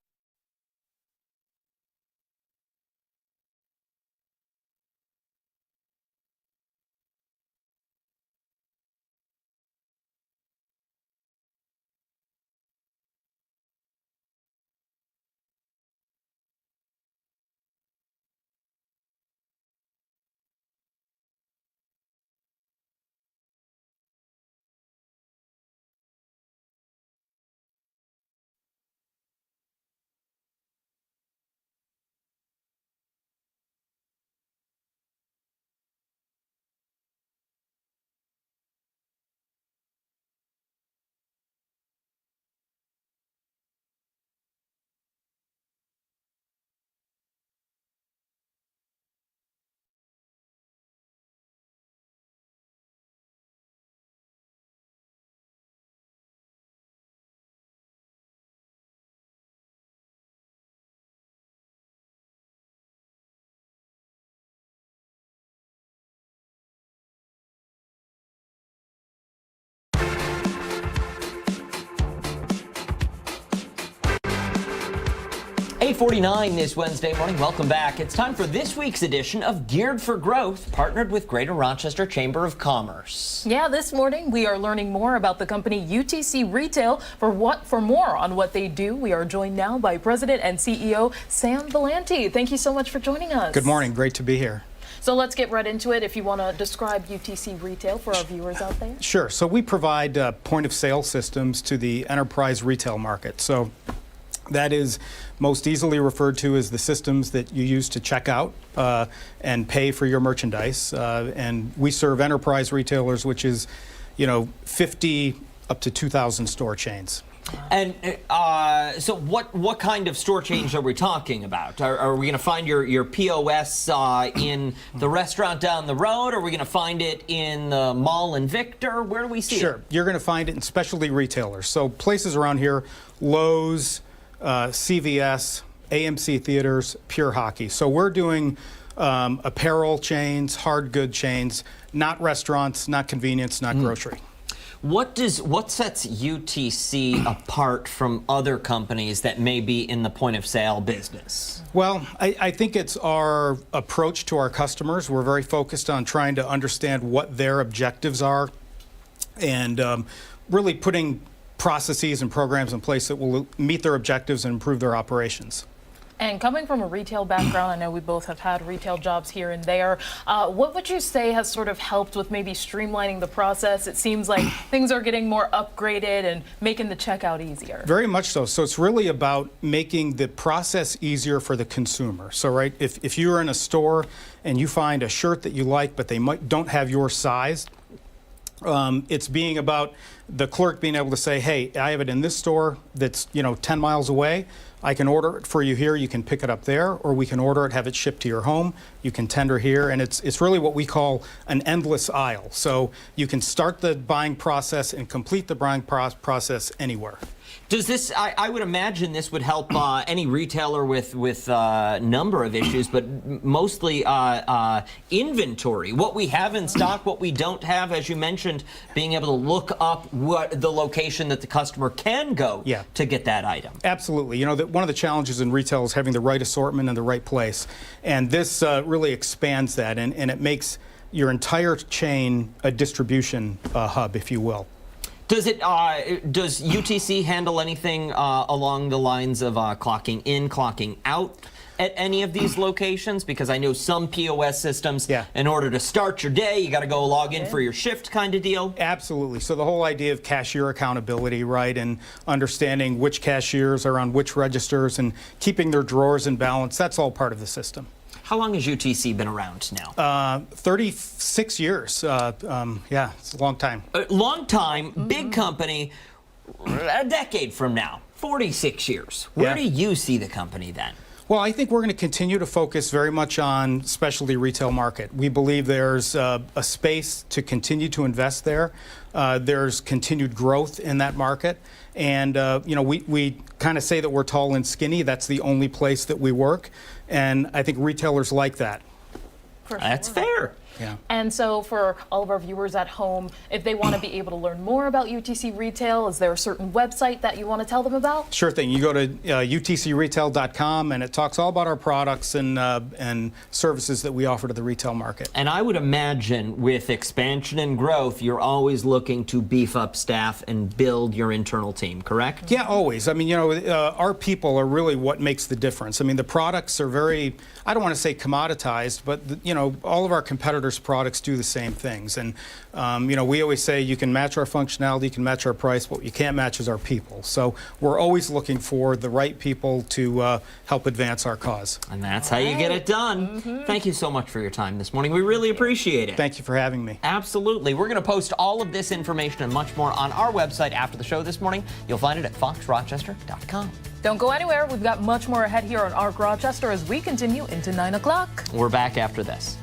$8:49 this Wednesday morning. Welcome back. It's time for this week's edition of Geared for Growth, partnered with Greater Rochester Chamber of Commerce. Yeah, this morning we are learning more about the company UTC Retail. For more on what they do, we are joined now by President and CEO Sam Valenti. Thank you so much for joining us. Good morning. Great to be here. So let's get right into it. If you want to describe UTC Retail for our viewers out there. Sure. So we provide point of sale systems to the enterprise retail market. So that is most easily referred to as the systems that you use to check out and pay for your merchandise. And we serve enterprise retailers, which is, 50 up to 2,000 store chains. And so what kind of store change are we talking about? Are we going to find your POS in the restaurant down the road? Or are we going to find it in the mall in Victor? Where do we see it? Sure. You're going to find it in specialty retailers. So places around here, Lowe's, CVS, AMC Theaters, Pure Hockey. So we're doing apparel chains, hard good chains, not restaurants, not convenience, not grocery. What sets UTC apart from other companies that may be in the point of sale business? Well, I think it's our approach to our customers. We're very focused on trying to understand what their objectives are and really putting processes and programs in place that will meet their objectives and improve their operations. And coming from a retail background, I know we both have had retail jobs here and there. What would you say has sort of helped with maybe streamlining the process? It seems like things are getting more upgraded and making the checkout easier. Very much so. So it's really about making the process easier for the consumer. So, right, if you're in a store and you find a shirt that you like, but they don't have your size, it's being about the clerk being able to say, hey, I have it in this store that's 10 miles away. I can order it for you here. You can pick it up there, or we can order it, have it shipped to your home. You can tender here, and it's really what we call an endless aisle. So you can start the buying process and complete the buying process anywhere. Does this? I would imagine this would help any retailer with a number of issues, but mostly inventory. What we have in stock, what we don't have, as you mentioned, being able to look up what the location that the customer can go to get that item. Absolutely. One of the challenges in retail is having the right assortment in the right place, and this really expands that, and it makes your entire chain a distribution hub, if you will. Does UTC handle anything along the lines of clocking in, clocking out at any of these locations? Because I know some POS systems, in order to start your day, you got to go log in for your shift kind of deal. Absolutely. So the whole idea of cashier accountability, right, and understanding which cashiers are on which registers and keeping their drawers in balance, that's all part of the system. How long has UTC been around now? 36 years. Yeah, it's a long time. A long time, big company, a decade from now, 46 years. Where do you see the company then? Well, I think we're going to continue to focus very much on specialty retail market. We believe there's a space to continue to invest there. There's continued growth in that market. And, we kind of say that we're tall and skinny. That's the only place that we work. And I think retailers like that. That's fair. Yeah. And so for all of our viewers at home, if they want to be able to learn more about UTC Retail, is there a certain website that you want to tell them about? Sure thing. You go to utcretail.com, and it talks all about our products and services that we offer to the retail market. And I would imagine with expansion and growth, you're always looking to beef up staff and build your internal team, correct? Yeah, always. I mean, our people are really what makes the difference. I mean, the products are very, I don't want to say commoditized, but, all of our competitors' products do the same things. And, we always say you can match our functionality, you can match our price, but what you can't match is our people. So we're always looking for the right people to help advance our cause. And that's how you get it done. Thank you so much for your time this morning. We really appreciate it. Thank you for having me. Absolutely. We're going to post all of this information and much more on our website after the show this morning. You'll find it at foxrochester.com. Don't go anywhere. We've got much more ahead here on ARC Rochester as we continue into 9 o'clock. We're back after this.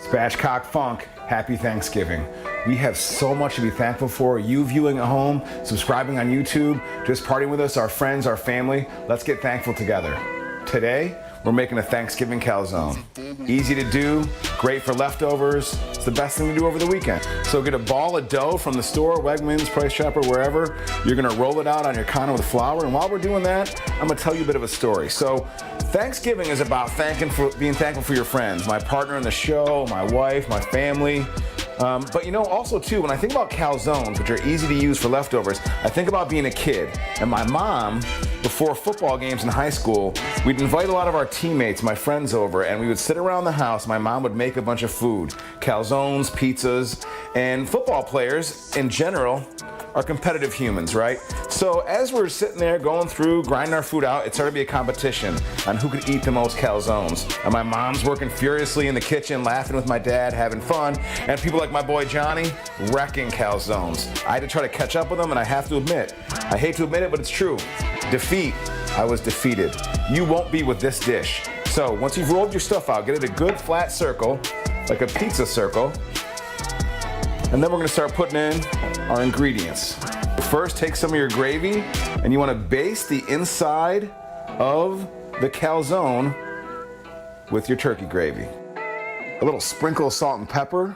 Spatchcock Funk, happy Thanksgiving. We have so much to be thankful for. You viewing at home, subscribing on YouTube, just partying with us, our friends, our family. Let's get thankful together. Today, we're making a Thanksgiving calzone. Easy to do, great for leftovers. It's the best thing to do over the weekend. So get a ball of dough from the store, Wegmans, Price Chopper, wherever. You're gonna roll it out on your counter with flour. And while we're doing that, I'm gonna tell you a bit of a story. So Thanksgiving is about being thankful for your friends, my partner in the show, my wife, my family. But you know, also too, when I think about calzones, which are easy to use for leftovers, I think about being a kid. And my mom, before football games in high school, we'd invite a lot of our teammates, my friends over, and we would sit around the house. My mom would make a bunch of food, calzones, pizzas, and football players in general are competitive humans, right? So as we're sitting there going through, grinding our food out, it started to be a competition on who could eat the most calzones. And my mom's working furiously in the kitchen, laughing with my dad, having fun, and people like my boy Johnny wrecking calzones. I had to try to catch up with them, and I have to admit, I hate to admit it, but it's true. Defeat. I was defeated. You won't be with this dish. So once you've rolled your stuff out, get it a good flat circle, like a pizza circle, and then we're gonna start putting in our ingredients. First, take some of your gravy, and you wanna baste the inside of the calzone with your turkey gravy. A little sprinkle of salt and pepper.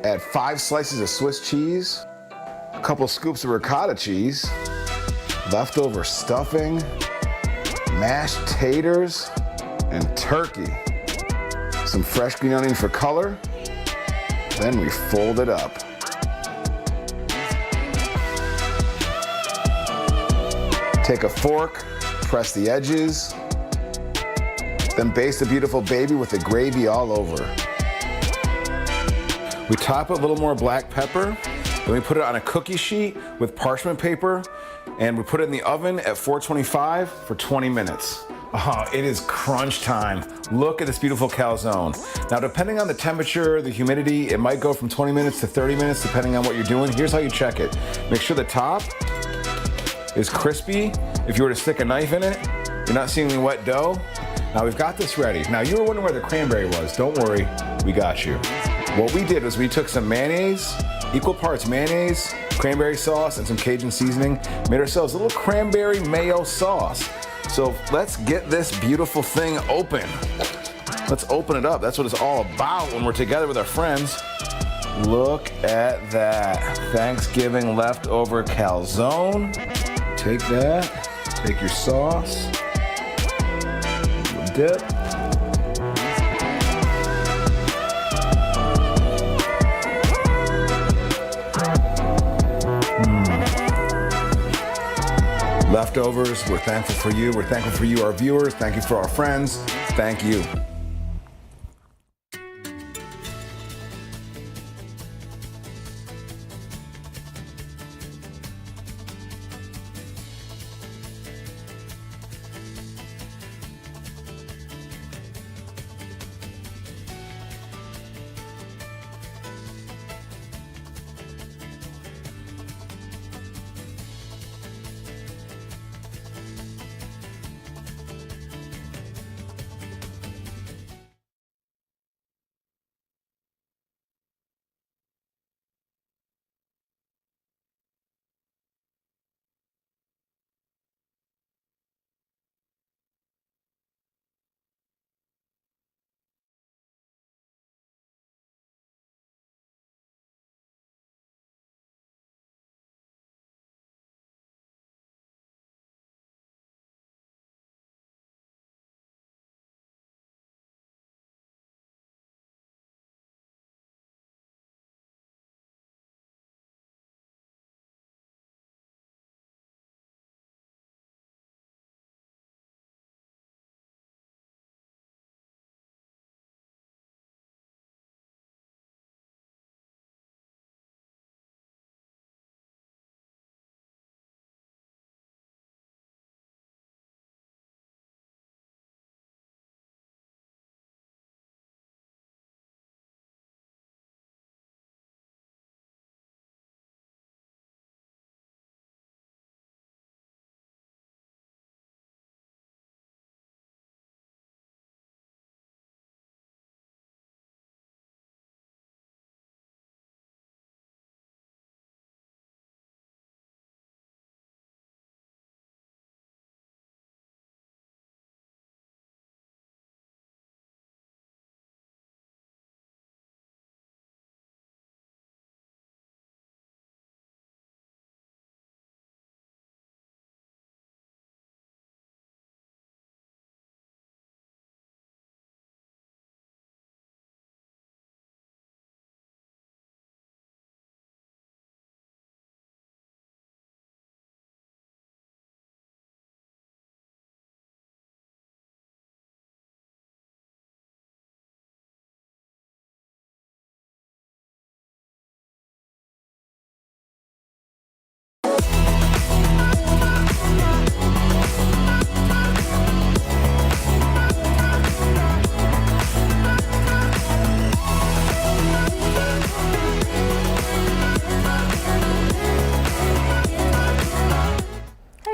Add 5 slices of Swiss cheese, a couple scoops of ricotta cheese, leftover stuffing, mashed taters, and turkey. Some fresh green onion for color. Then we fold it up. Take a fork, press the edges, then baste the beautiful baby with the gravy all over. We top it with a little more black pepper, then we put it on a cookie sheet with parchment paper, and we put it in the oven at 425 for 20 minutes. Oh, it is crunch time. Look at this beautiful calzone. Now, depending on the temperature, the humidity, it might go from 20 minutes to 30 minutes, depending on what you're doing. Here's how you check it. Make sure the top is crispy. If you were to stick a knife in it, you're not seeing any wet dough. Now, we've got this ready. Now, you were wondering where the cranberry was. Don't worry, we got you. What we did was we took some mayonnaise, equal parts mayonnaise, cranberry sauce, and some Cajun seasoning, made ourselves a little cranberry mayo sauce. So let's get this beautiful thing open. Let's open it up. That's what it's all about when we're together with our friends. Look at that. Thanksgiving leftover calzone. Take that, take your sauce, dip. Leftovers, we're thankful for you. We're thankful for you, our viewers. Thank you for our friends. Thank you.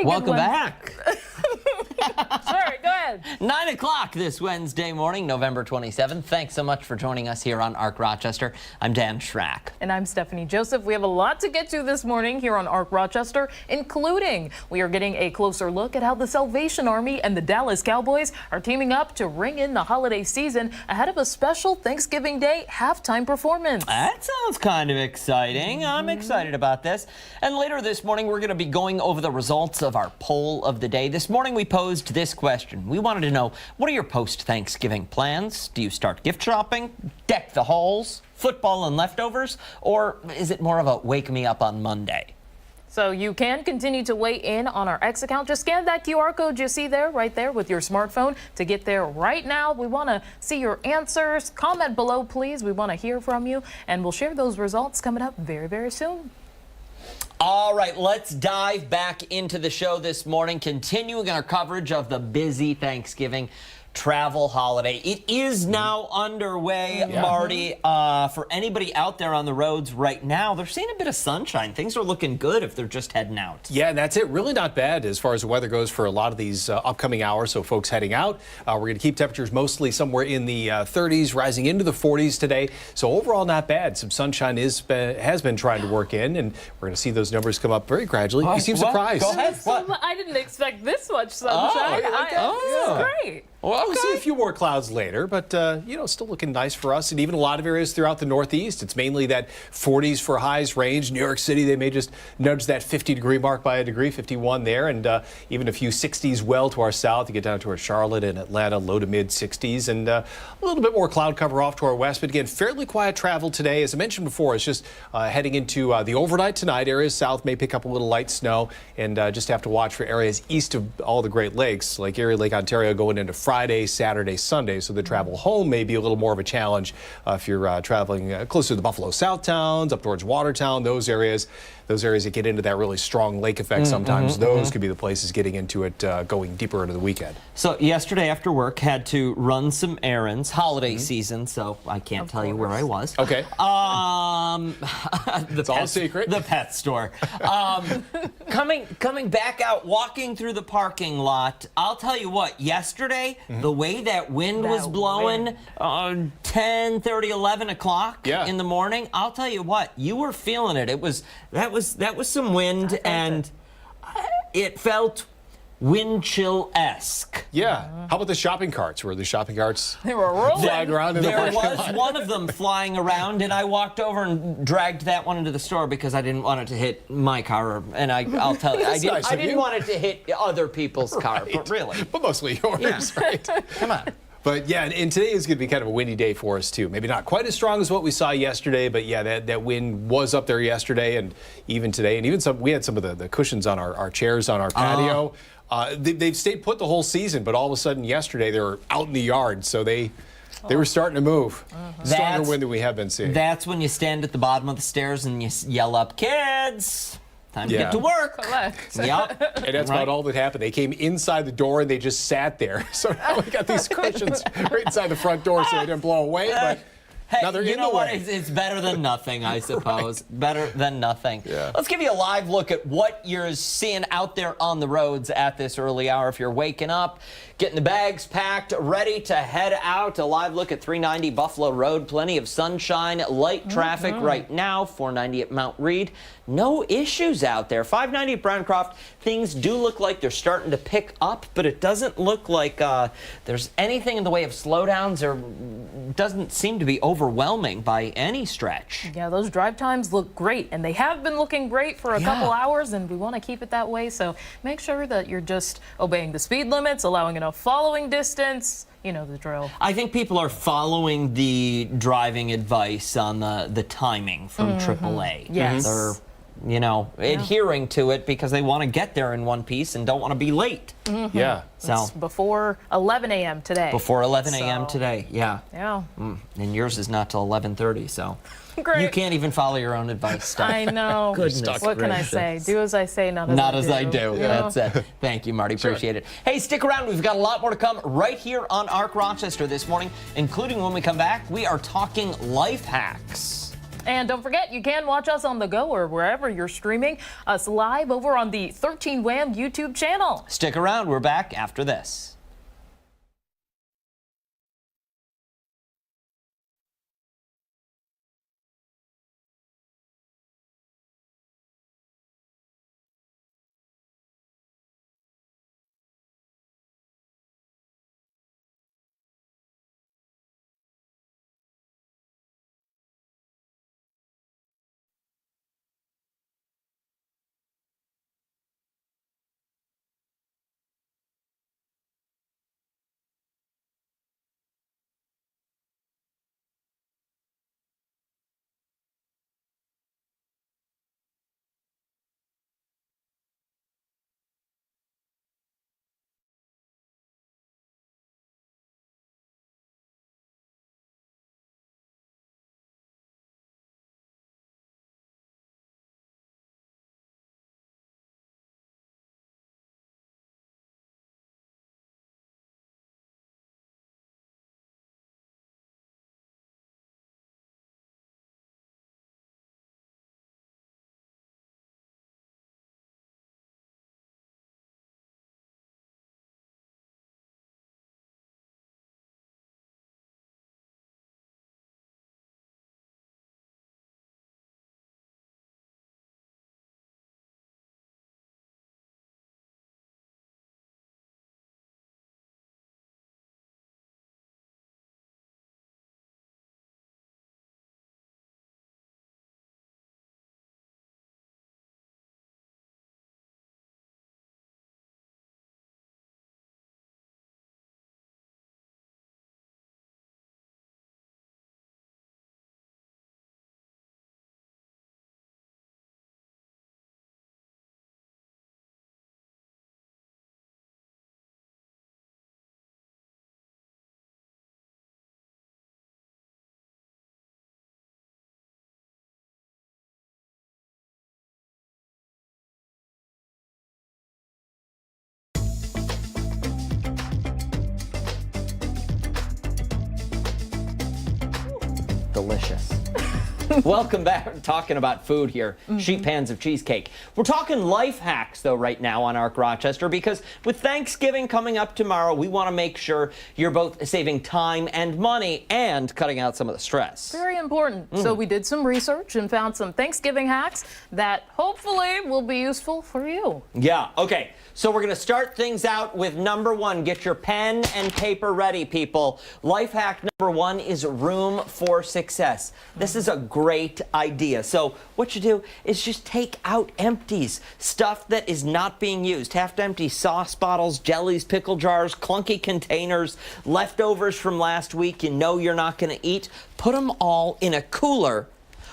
very Welcome good one. back. Sorry, go ahead. 9 o'clock this Wednesday morning, November 27th. Thanks so much for joining us here on Arc Rochester. I'm Dan Schrack. And I'm Stephanie Joseph. We have a lot to get to this morning here on Arc Rochester, including we are getting a closer look at how the Salvation Army and the Dallas Cowboys are teaming up to ring in the holiday season ahead of a special Thanksgiving Day halftime performance. That sounds kind of exciting. I'm excited about this. And later this morning, we're going to be going over the results of our poll of the day. This morning, we posed this question. We wanted to know, what are your post-Thanksgiving plans? Do you start gift shopping, deck the halls, football and leftovers, or is it more of a wake me up on Monday? So you can continue to weigh in on our X account. Just scan that QR code you see there, right there with your smartphone to get there right now. We want to see your answers. Comment below, please. We want to hear from you, and we'll share those results coming up very, very soon. All right, let's dive back into the show this morning, continuing our coverage of the busy Thanksgiving travel holiday. It is now underway, Marty. For anybody out there on the roads right now, they're seeing a bit of sunshine. Things are looking good if they're just heading out. Yeah, and that's it. Really not bad as far as the weather goes for a lot of these upcoming hours. So folks heading out, we're going to keep temperatures mostly somewhere in the 30s, rising into the 40s today. So overall, not bad. Some sunshine has been trying to work in, and we're going to see those numbers come up very gradually. You seem surprised. Go ahead. What? I didn't expect this much sunshine. This is great. Well, we'll see a few more clouds later, but, still looking nice for us. And even a lot of areas throughout the Northeast, it's mainly that 40s for highs range. New York City, they may just nudge that 50-degree mark by a degree, 51 there. And even a few 60s well to our south. You get down to our Charlotte and Atlanta, low to mid 60s. And a little bit more cloud cover off to our west. But again, fairly quiet travel today. As I mentioned before, it's just heading into the overnight tonight. Areas south may pick up a little light snow. And just have to watch for areas east of all the Great Lakes, like Erie, Lake Ontario, going into Friday, Saturday, Sunday. So the travel home may be a little more of a challenge if you're traveling closer to the Buffalo South towns, up towards Watertown, those areas that get into that really strong lake effect sometimes. Those could be the places getting into it going deeper into the weekend. So yesterday after work, had to run some errands, holiday season, so I can't tell you where I was. Okay. It's all a secret. The pet store. Coming back out, walking through the parking lot, I'll tell you what, yesterday, the way that wind was blowing, 10, 30, 11 o'clock in the morning, I'll tell you what, you were feeling it. That was some wind, and it felt wind chill-esque. Yeah. How about the shopping carts? Were the shopping carts They were rolling. flying around in the There parking was lot? one of them flying around, and I walked over and dragged that one into the store because I didn't want it to hit my car. And I'll tell you, I nice of didn't you. want it to hit other people's car, but really. But mostly yours, right? Come on. But yeah, and today is going to be kind of a windy day for us too. Maybe not quite as strong as what we saw yesterday, but yeah, that wind was up there yesterday and even today. And even we had some of the cushions on our chairs on our patio. They've stayed put the whole season, but all of a sudden yesterday they were out in the yard, so they were starting to move. Stronger wind than we have been seeing. That's when you stand at the bottom of the stairs and you yell up, "Kids, time to get to work." Yep. And that's about all that happened. They came inside the door and they just sat there. So now we got these cushions right inside the front door so they didn't blow away. But Hey, now they're you in know the what? way. It's better than nothing, I suppose. Better than nothing. Yeah. Let's give you a live look at what you're seeing out there on the roads at this early hour. If you're waking up, getting the bags packed, ready to head out. A live look at 390 Buffalo Road. Plenty of sunshine, light traffic right now. 490 at Mount Reed. No issues out there. 590 at Browncroft. Things do look like they're starting to pick up, but it doesn't look like there's anything in the way of slowdowns or doesn't seem to be overwhelming by any stretch. Yeah, those drive times look great, and they have been looking great for a couple hours, and we want to keep it that way. So make sure that you're just obeying the speed limits, allowing enough following distance. You know the drill. I think people are following the driving advice on the timing from AAA. Yes. They're, adhering to it because they want to get there in one piece and don't want to be late. Yeah. So It's before 11 a.m. today. before 11 a.m. So- today, yeah. Yeah. And yours is not till 11:30, so Great. you can't even follow your own advice. Steph. I know. Goodness What can I say? Do as I say, not as Not I as do. I do. Yeah. That's it. Thank you, Marty. Appreciate it. Hey, stick around. We've got a lot more to come right here on Arc Rochester this morning, including when we come back, we are talking life hacks. And don't forget, you can watch us on the go or wherever you're streaming us live over on the 13 Wham YouTube channel. Stick around. We're back after this. Delicious. Welcome back. Talking about food here. Sheet pans of cheesecake. We're talking life hacks, though, right now on Arc Rochester, because with Thanksgiving coming up tomorrow, we want to make sure you're both saving time and money and cutting out some of the stress. Very important. So we did some research and found some Thanksgiving hacks that hopefully will be useful for you. Yeah, okay. So we're going to start things out with number one. Get your pen and paper ready, people. Life hack number one is room for success. This is a great idea. So what you do is just take out empties, stuff that is not being used. Half empty sauce bottles, jellies, pickle jars, clunky containers, leftovers from last week you know you're not going to eat. Put them all in a cooler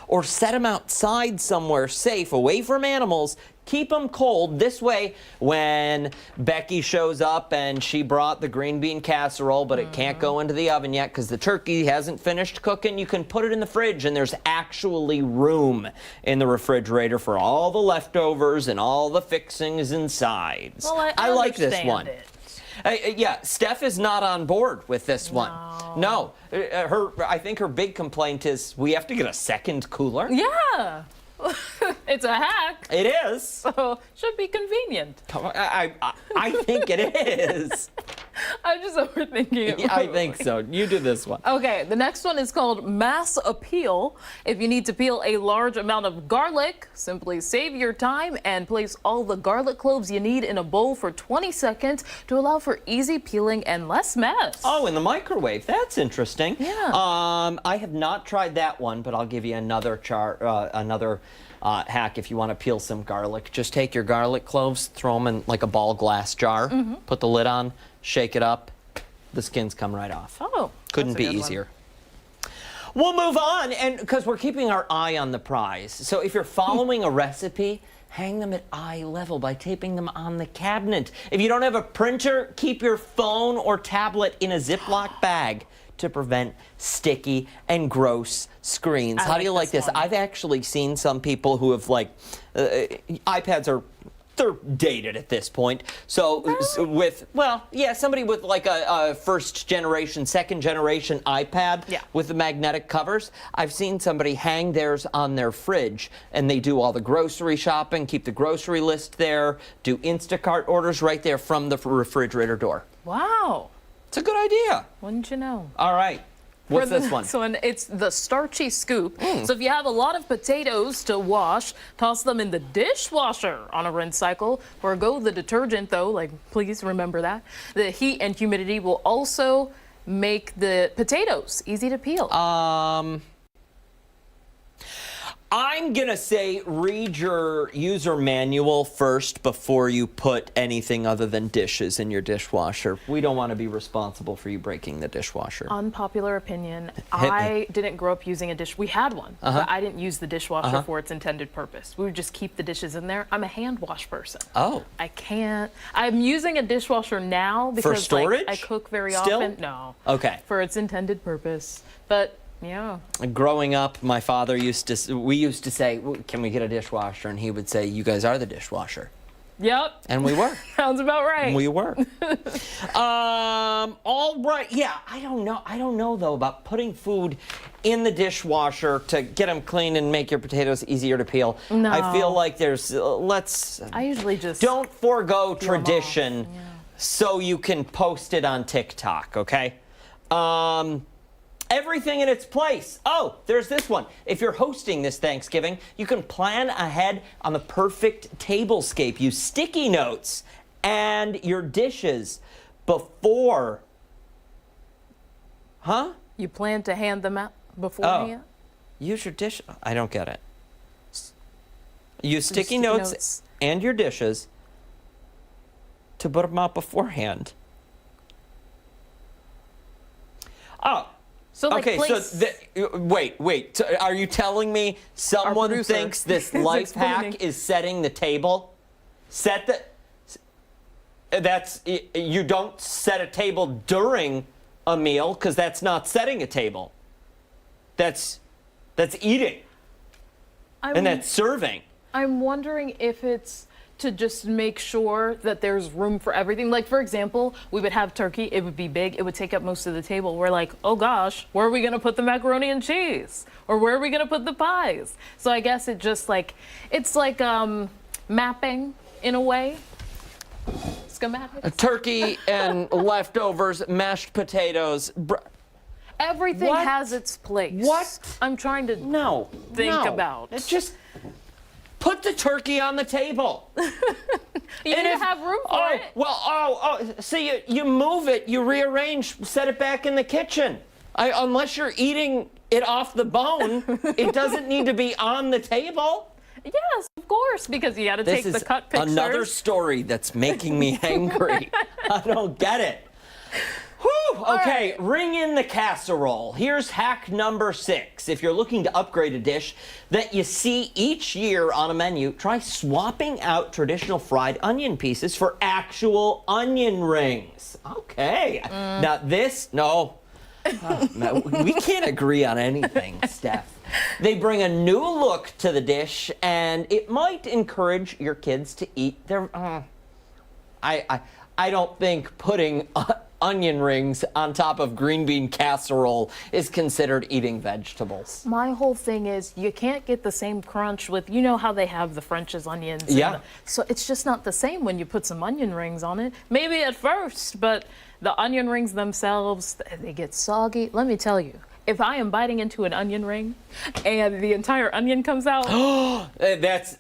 or set them outside somewhere safe, away from animals. Keep them cold. This way, when Becky shows up and she brought the green bean casserole, but it can't go into the oven yet because the turkey hasn't finished cooking, you can put it in the fridge, and there's actually room in the refrigerator for all the leftovers and all the fixings and sides. Well, I like this one. It. Yeah, Steph is not on board with this one. No, I think her big complaint is we have to get a second cooler. Yeah. It's a hack. It is. So should be convenient. I think it is. I'm just overthinking it. Yeah, I think so. You do this one. Okay, the next one is called mass appeal. If you need to peel a large amount of garlic, simply save your time and place all the garlic cloves you need in a bowl for 20 seconds to allow for easy peeling and less mess. Oh, in the microwave. That's interesting. Yeah. I have not tried that one, but I'll give you another hack if you want to peel some garlic. Just take your garlic cloves, throw them in like a ball glass jar, put the lid on, shake it up. The skins come right off. Oh, couldn't be easier. We'll move on, and because we're keeping our eye on the prize. So if you're following a recipe, hang them at eye level by taping them on the cabinet. If you don't have a printer, keep your phone or tablet in a Ziploc bag to prevent sticky and gross screens. How do you like this? I've actually seen some people who have iPads are they're dated at this point. So with, well, yeah, somebody with like a first generation, second generation iPad with the magnetic covers, I've seen somebody hang theirs on their fridge, and they do all the grocery shopping, keep the grocery list there, do Instacart orders right there from the refrigerator door. Wow. It's a good idea. Wouldn't you know? All right. What's For the this one? next one, it's the starchy scoop. So if you have a lot of potatoes to wash, toss them in the dishwasher on a rinse cycle. Forgo the detergent, though. Like, please remember that. The heat and humidity will also make the potatoes easy to peel. I'm going to say read your user manual first before you put anything other than dishes in your dishwasher. We don't want to be responsible for you breaking the dishwasher. Unpopular opinion. I didn't grow up using a dish. We had one, but I didn't use the dishwasher for its intended purpose. We would just keep the dishes in there. I'm a hand wash person. Oh. I can't. I'm using a dishwasher now because for storage? I cook very Still? often. No. Okay. For its intended purpose. But yeah. Growing up, my father used to say, can we get a dishwasher? And he would say, you guys are the dishwasher. Yep. And we were. Sounds about right. We were. All right. Yeah, I don't know. I don't know, though, about putting food in the dishwasher to get them clean and make your potatoes easier to peel. No. I feel like there's, I usually just don't forego tradition so you can post it on TikTok, okay? Everything in its place. Oh, there's this one. If you're hosting this Thanksgiving, you can plan ahead on the perfect tablescape. Use sticky notes and your dishes before. Huh? You plan to hand them out beforehand? Use your dish. I don't get it. Use sticky notes and your dishes to put them out beforehand. Oh. So, like, okay, wait. So are you telling me someone thinks this life hack is setting the table? You don't set a table during a meal because that's not setting a table. That's eating. And that's serving. I'm wondering if it's to just make sure that there's room for everything. Like, for example, we would have turkey, it would be big, it would take up most of the table. We're like, oh gosh, where are we gonna put the macaroni and cheese? Or where are we gonna put the pies? So I guess it just like, it's like mapping in a way. Schematics. Turkey and leftovers, mashed potatoes. Everything has its place. What? I'm trying to think about. It's just put the turkey on the table. You need to have room for it. Well, see, you move it, you rearrange, set it back in the kitchen. Unless you're eating it off the bone, it doesn't need to be on the table. Yes, of course, because you got to take the cut pictures. Another story that's making me angry. I don't get it. Whew, okay, ring in the casserole. Here's hack number 6. If you're looking to upgrade a dish that you see each year on a menu, try swapping out traditional fried onion pieces for actual onion rings. Okay. Now we can't agree on anything, Steph. They bring a new look to the dish, and it might encourage your kids to eat their... I don't think putting onion rings on top of green bean casserole is considered eating vegetables. My whole thing is you can't get the same crunch with, you know how they have the French's onions? Yeah. So it's just not the same when you put some onion rings on it. Maybe at first, but the onion rings themselves, they get soggy. Let me tell you, if I am biting into an onion ring and the entire onion comes out. That's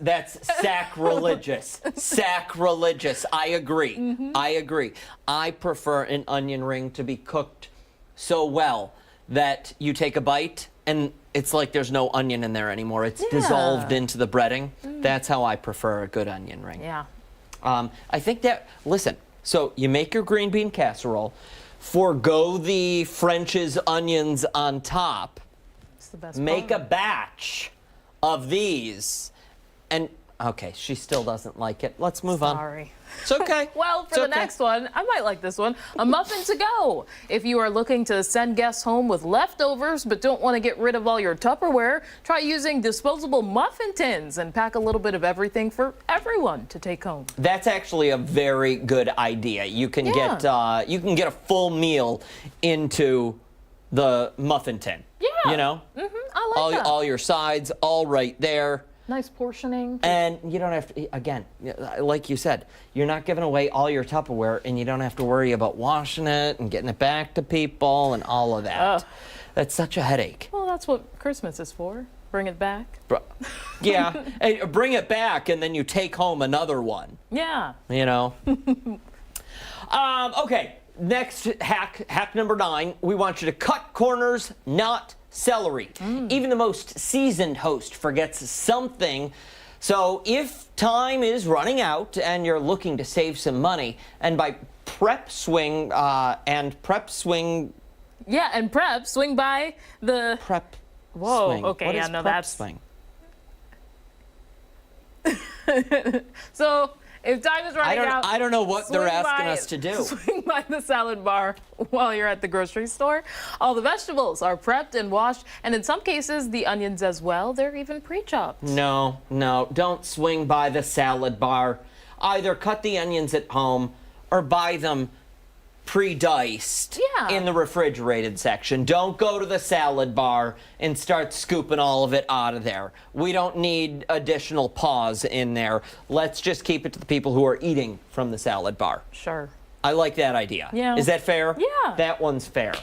sacrilegious. Sacrilegious. I agree. I agree. I prefer an onion ring to be cooked so well that you take a bite and it's like there's no onion in there anymore. It's dissolved into the breading. That's how I prefer a good onion ring. Yeah. I think that, listen, so you make your green bean casserole, forgo the French's onions on top, It's the best make part. a batch of these, and Okay, she still doesn't like it. Let's move on. Sorry. It's okay. Well, for It's the okay. next one, I might like this one. A muffin to go. If you are looking to send guests home with leftovers but don't want to get rid of all your Tupperware, try using disposable muffin tins and pack a little bit of everything for everyone to take home. That's actually a very good idea. You can get a full meal into the muffin tin. Yeah. You know? I like that. All your sides, all right there. Nice portioning. And you don't have to, again, like you said, you're not giving away all your Tupperware, and you don't have to worry about washing it and getting it back to people and all of that. Ugh. That's such a headache. Well, that's what Christmas is for. Bring it back. Yeah, hey, bring it back, and then you take home another one. Yeah. You know? Okay, next hack number 9. We want you to cut corners, not celery. Even the most seasoned host forgets something. So if time is running out and you're looking to save some money, and by prep swing Yeah, and prep swing by the prep Whoa, swing. okay, What yeah, is no, prep that's swing? So if time is running out, I don't know what they're swing asking by- us to do. Swing by the salad bar while you're at the grocery store. All the vegetables are prepped and washed, and in some cases, the onions as well. They're even pre-chopped. No, don't swing by the salad bar. Either cut the onions at home or buy them pre-diced in the refrigerated section. Don't go to the salad bar and start scooping all of it out of there. We don't need additional paws in there. Let's just keep it to the people who are eating from the salad bar. Sure. I like that idea. Yeah. Is that fair? Yeah. That one's fair.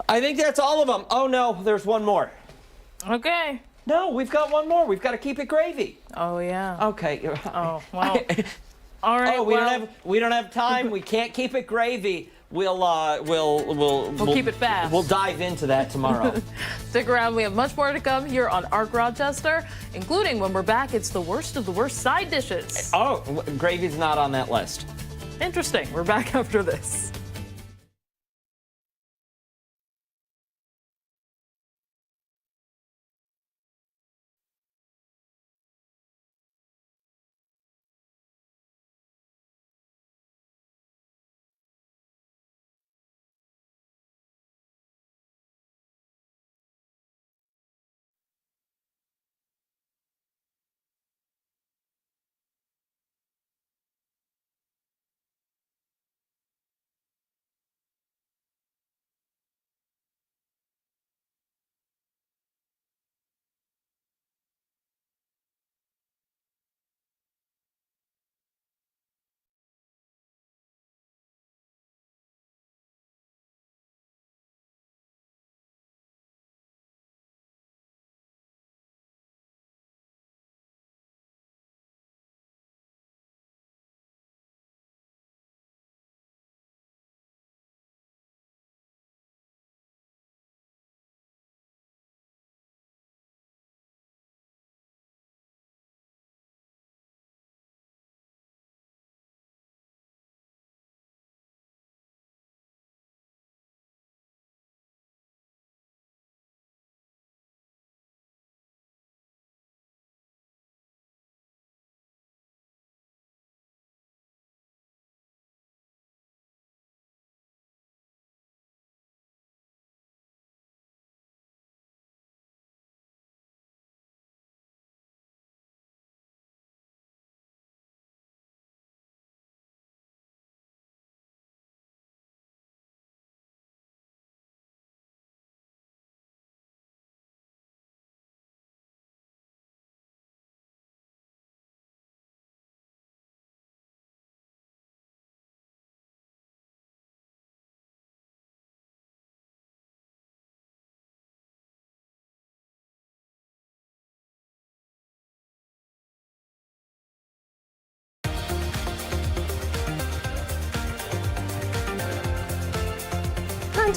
I think that's all of them. Oh no, there's one more. Okay. No, we've got one more. We've got to keep it gravy. Oh, yeah. Okay. Oh, well. All right, Oh, we don't have time. We can't keep it gravy. We'll keep it fast. We'll dive into that tomorrow. Stick around. We have much more to come here on Arc Rochester, including when we're back, it's the worst of the worst side dishes. Oh, gravy's not on that list. Interesting. We're back after this.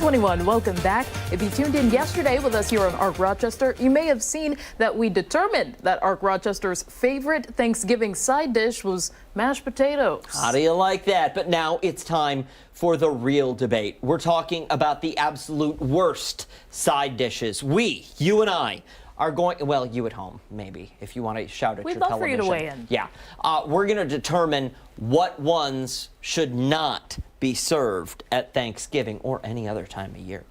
Welcome back. If you tuned in yesterday with us here on Arc Rochester, you may have seen that we determined that Arc Rochester's favorite Thanksgiving side dish was mashed potatoes. How do you like that? But now it's time for the real debate. We're talking about the absolute worst side dishes. You and I, are going, well, you at home, maybe, if you want to shout at We'd your love television. for you to weigh in. Yeah. We're going to determine what ones should not be served at Thanksgiving or any other time of year.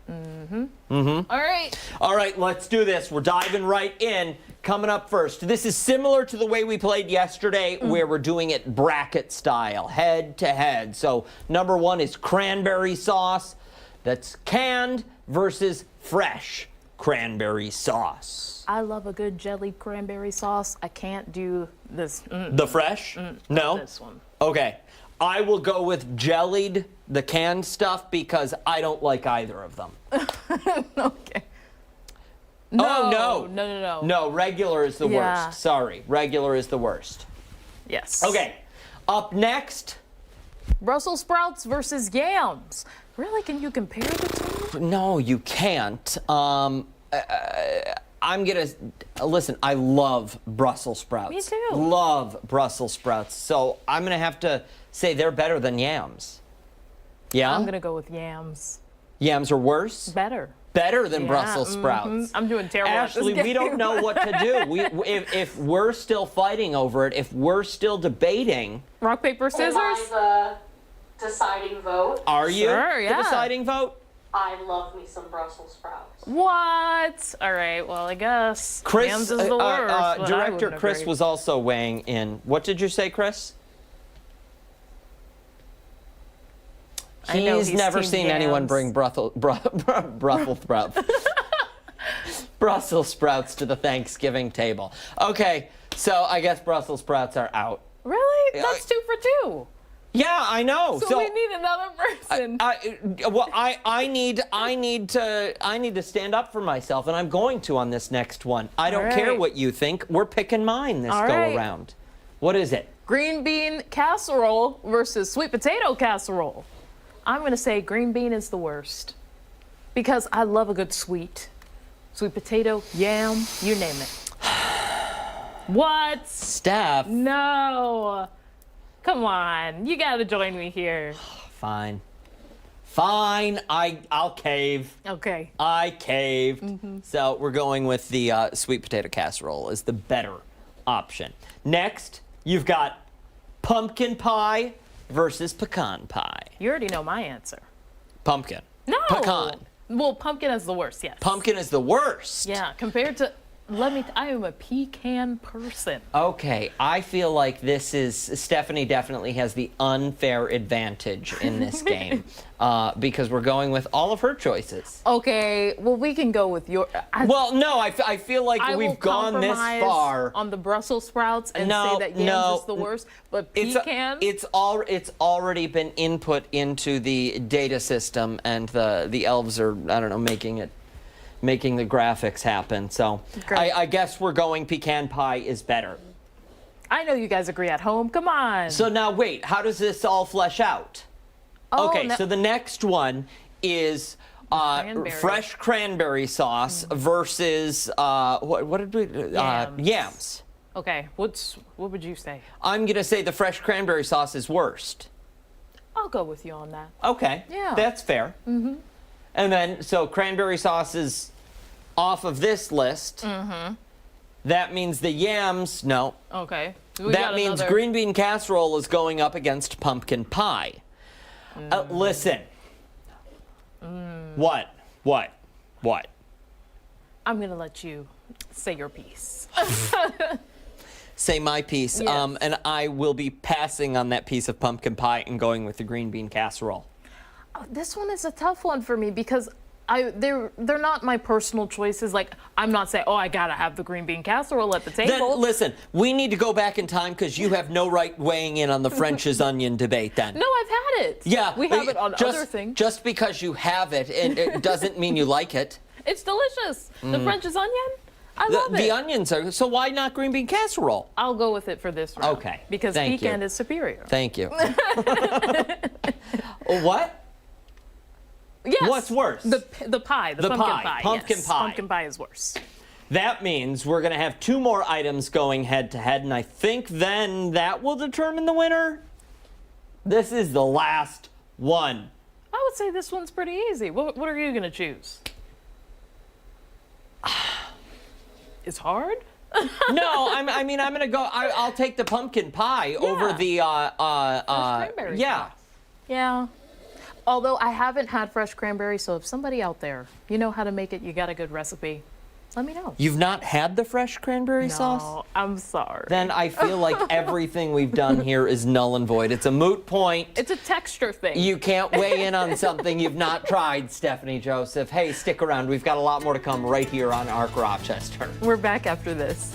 All right. All right, let's do this. We're diving right in. Coming up first, this is similar to the way we played yesterday, where we're doing it bracket style, head to head. So number one is cranberry sauce. That's canned versus fresh cranberry sauce. I love a good jellied cranberry sauce. I can't do this. The fresh? No? This one. Okay. I will go with jellied, the canned stuff, because I don't like either of them. Okay. Oh, no. No. No, regular is the Yeah. worst. Sorry, regular is the worst. Yes. Okay. Up next. Brussels sprouts versus yams. Really, can you compare the two? No, you can't. I'm gonna listen. I love Brussels sprouts. Me too. Love Brussels sprouts. So I'm gonna have to say they're better than yams. Yeah. I'm gonna go with yams. Yams are worse. Better. Better than Yeah, Brussels sprouts. I'm doing terrible at this Ashley, we game. don't know what to do. If we're still fighting over it, if we're still debating, Rock, paper, scissors? Am I the deciding vote? are you Sure, yeah. the deciding vote? I love me some Brussels sprouts. What? All right, well, I guess Chris, yams is the worst. but I Director wouldn't Chris agree. was also weighing in. What did you say, Chris? I know He's he's never team seen anyone yams. bring Brussels sprouts. Brussels sprouts to the Thanksgiving table. Okay, so I guess Brussels sprouts are out. Really? That's 2 for 2. Yeah, I know. So we need another person. I need to stand up for myself, and I'm going to on this next one. I don't All care right. what you think. We're picking mine this All go right. around. What is it? Green bean casserole versus sweet potato casserole. I'm going to say green bean is the worst because I love a good sweet potato, yam, you name it. What? Steph. No. Come on. You got to join me here. Fine. I'll cave. Okay. I caved. So we're going with the sweet potato casserole as the better option. Next, you've got pumpkin pie versus pecan pie. You already know my answer. Pumpkin. No. Pecan. Well, pumpkin is the worst, yes. Pumpkin is the worst. Yeah, compared to, I am a pecan person. Okay, I feel like this is, Stephanie definitely has the unfair advantage in this game because we're going with all of her choices. Okay, well, we can go with your. Well, no, I feel like I will we've gone this compromise far. on the Brussels sprouts and No, say that yams no. is the worst, but It's pecan. it's already been input into the data system, and the elves are, I don't know, making the graphics happen. So Great. I guess we're going pecan pie is better. I know you guys agree at home. Come on. So now wait, how does this all flesh out? Oh, Okay, no- so the next one is Cranberry. fresh cranberry sauce versus what did we Yams. yams. Okay, what would you say? I'm gonna say the fresh cranberry sauce is worst. I'll go with you on that. Okay, Yeah. that's fair. Mm-hmm. And then so cranberry sauce is off of this list. Mm-hmm. That means the yams no. Okay. That means green bean casserole is going up against pumpkin pie. Listen. What? I'm gonna let you say your piece. Say my piece. Yes. And I will be passing on that piece of pumpkin pie and going with the green bean casserole. This one is a tough one for me because they're not my personal choices. Like, I'm not saying, oh, I gotta have the green bean casserole at the table. Then listen, we need to go back in time because you have no right weighing in on the French's onion debate then. No, I've had it. Yeah. We have it on other things. Just because you have it, it doesn't mean you like it. It's delicious. The French's onion, I love The it. onions are, so why not green bean casserole? I'll go with it for this round. Okay, Because thank pecan you. is superior. Thank you. What? Yes. What's worse? The pie, the pumpkin pie. pie. Pumpkin yes. pie. Pumpkin pie is worse. That means we're going to have 2 more items going head to head, and I think then that will determine the winner. This is the last one. I would say this one's pretty easy. What are you going to choose? is hard. No, I mean, I'm gonna go. I'll take the pumpkin pie over the cranberry yeah. Yeah. Although I haven't had fresh cranberry, so if somebody out there, you know how to make it, you got a good recipe, let me know. You've not had the fresh cranberry sauce? No, I'm sorry. Then I feel like everything we've done here is null and void. It's a moot point. It's a texture thing. You can't weigh in on something you've not tried, Stephanie Joseph. Hey, stick around. We've got a lot more to come right here on ARC Rochester. We're back after this.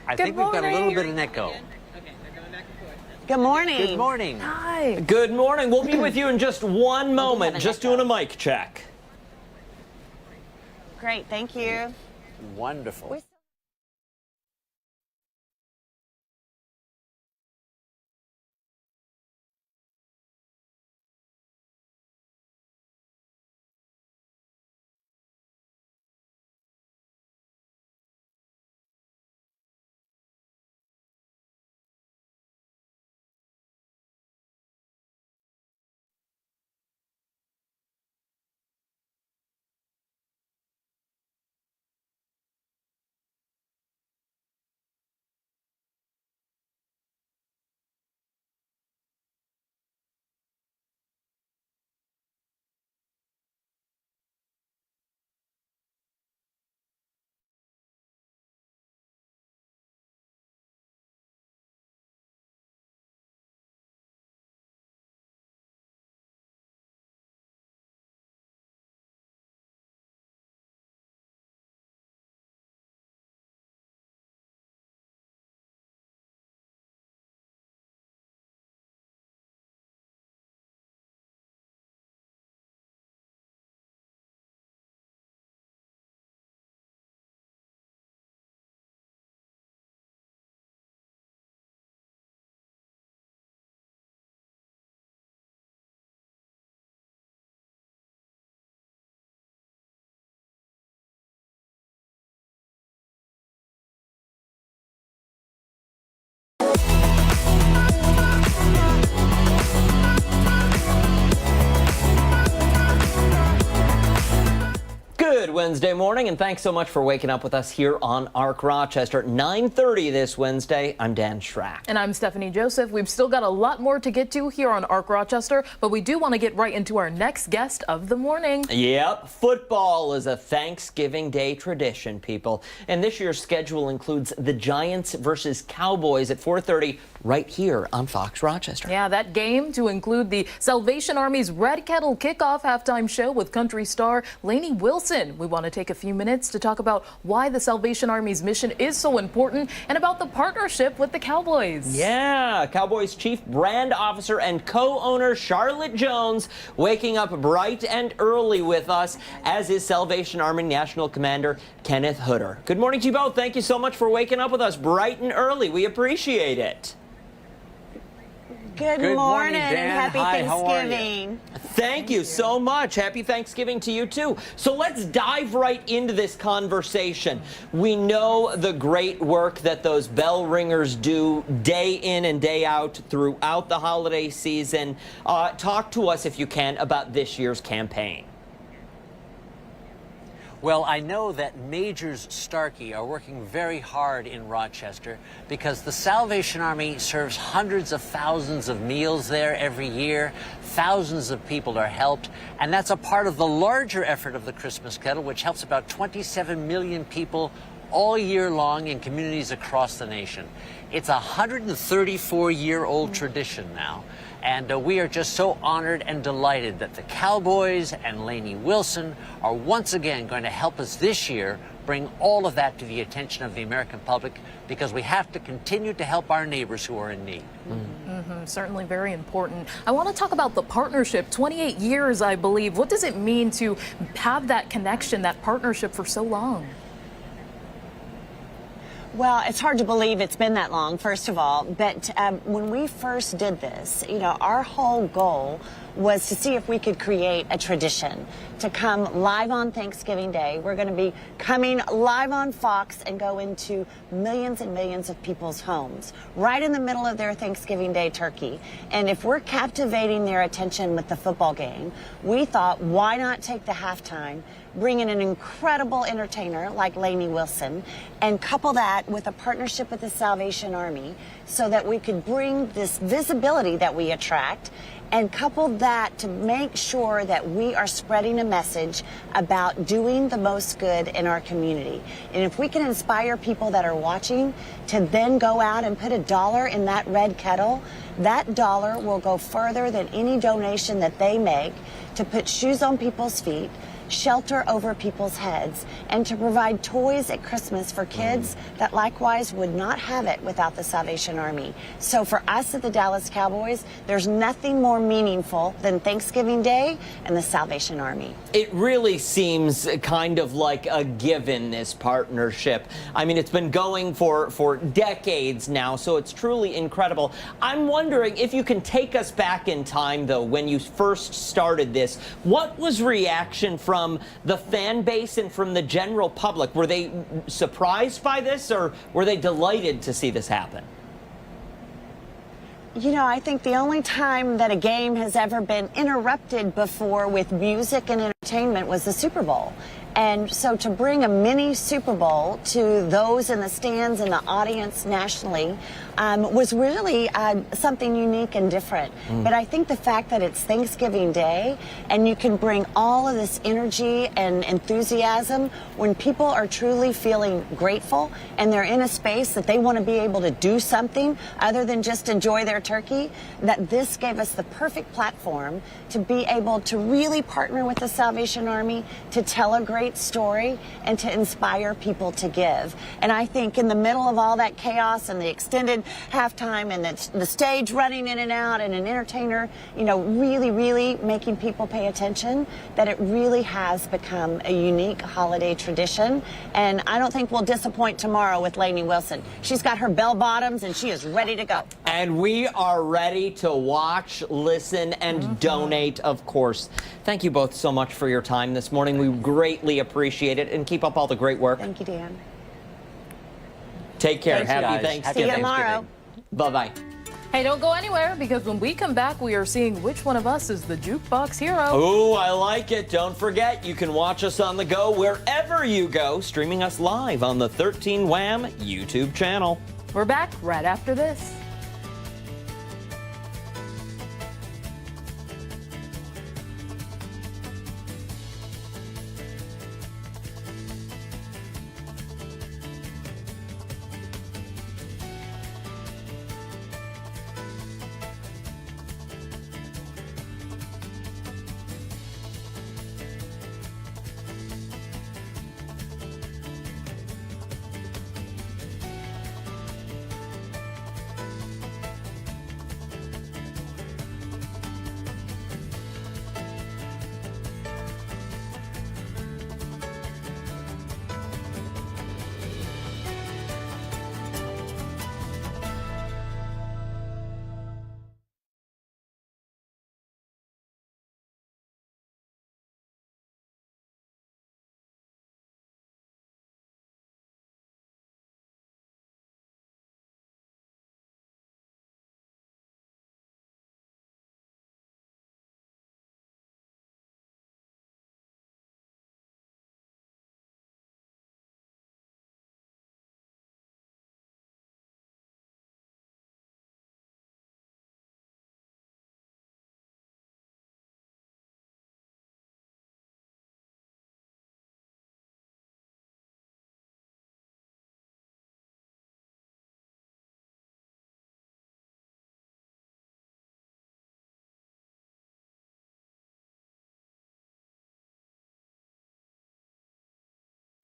I think we've got a little bit of an echo. Good morning. Good morning. Hi. Good morning. We'll be with you in just one moment. Just doing a mic check. Great, thank you. Wonderful. Good Wednesday morning, and thanks so much for waking up with us here on ARC Rochester. 9:30 this Wednesday. I'm Dan Schrack. And I'm Stephanie Joseph. We've still got a lot more to get to here on ARC Rochester, but we do want to get right into our next guest of the morning. Yep, football is a Thanksgiving Day tradition, people. And this year's schedule includes the Giants versus Cowboys at 4:30 right here on Fox Rochester. Yeah, that game to include the Salvation Army's Red Kettle kickoff halftime show with country star Lainey Wilson. We want to take a few minutes to talk about why the Salvation Army's mission is so important and about the partnership with the Cowboys. Yeah, Cowboys Chief Brand Officer and co-owner Charlotte Jones waking up bright and early with us, as is Salvation Army National Commander Kenneth Hodder. Good morning to you both. Thank you so much for waking up with us bright and early. We appreciate it. Good morning, morning Dan. and happy Hi, how are you? Thanksgiving. Thank you so much. Happy Thanksgiving to you, too. So let's dive right into this conversation. We know the great work that those bell ringers do day in and day out throughout the holiday season. Talk to us, if you can, about this year's campaign. Well, I know that Majors Starkey are working very hard in Rochester because the Salvation Army serves hundreds of thousands of meals there every year. Thousands of people are helped, and that's a part of the larger effort of the Christmas Kettle, which helps about 27 million people all year long in communities across the nation. It's a 134-year-old tradition now. And we are just so honored and delighted that the Cowboys and Lainey Wilson are once again going to help us this year bring all of that to the attention of the American public, because we have to continue to help our neighbors who are in need. Certainly very important. I want to talk about the partnership. 28 years, I believe. What does it mean to have that connection, that partnership for so long? Well, it's hard to believe it's been that long, first of all. But when we first did this, you know, our whole goal was to see if we could create a tradition to come live on Thanksgiving Day. We're going to be coming live on Fox and go into millions and millions of people's homes right in the middle of their Thanksgiving Day turkey. And if we're captivating their attention with the football game, we thought, why not take the halftime, bring in an incredible entertainer like Lainey Wilson, and couple that with a partnership with the Salvation Army so that we could bring this visibility that we attract and couple that to make sure that we are spreading a message about doing the most good in our community. And if we can inspire people that are watching to then go out and put $1 in that red kettle, that dollar will go further than any donation that they make to put shoes on people's feet, shelter over people's heads, and to provide toys at Christmas for kids that likewise would not have it without the Salvation Army. So for us at the Dallas Cowboys, there's nothing more meaningful than Thanksgiving Day and the Salvation Army. It really seems kind of like a given, this partnership. I mean, it's been going for decades now, so it's truly incredible. I'm wondering if you can take us back in time, though, when you first started this. What was reaction from the fan base and from the general public? Were they surprised by this, or were they delighted to see this happen? You know, I think the only time that a game has ever been interrupted before with music and entertainment was the Super Bowl. And so to bring a mini Super Bowl to those in the stands and the audience nationally was really something unique and different. But I think the fact that it's Thanksgiving Day and you can bring all of this energy and enthusiasm when people are truly feeling grateful and they're in a space that they want to be able to do something other than just enjoy their turkey, that this gave us the perfect platform to be able to really partner with the Salvation Army to tell a great story and to inspire people to give. And I think in the middle of all that chaos and the extended halftime and the stage running in and out and an entertainer, you know, really making people pay attention, that it really has become a unique holiday tradition. And I don't think we'll disappoint tomorrow with Lainey Wilson. She's got her bell bottoms and she is ready to go. And we are ready to watch, listen, and donate, of course. Thank you both so much for your time this morning. We greatly appreciate it, and keep up all the great work. Thank you, Dan. Take care. Thanks, Happy guys. Thanksgiving. See you tomorrow. Bye-bye. Hey, don't go anywhere, because when we come back, we are seeing which one of us is the jukebox hero. Oh, I like it. Don't forget, you can watch us on the go wherever you go, streaming us live on the 13 Wham YouTube channel. We're back right after this.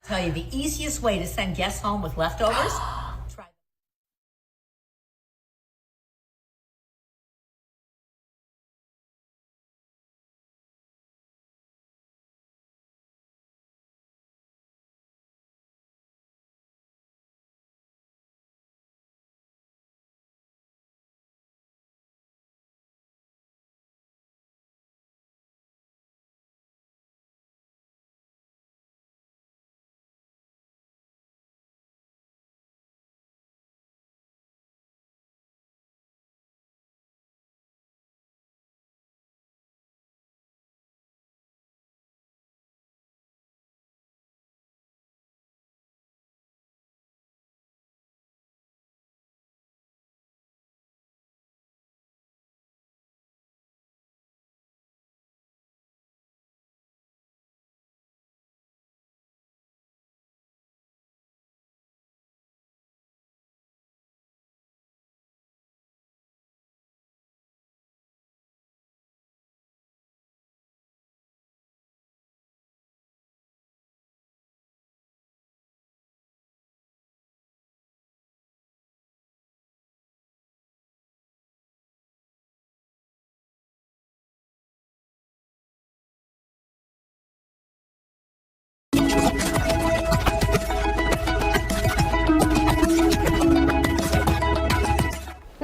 Tell you the easiest way to send guests home with leftovers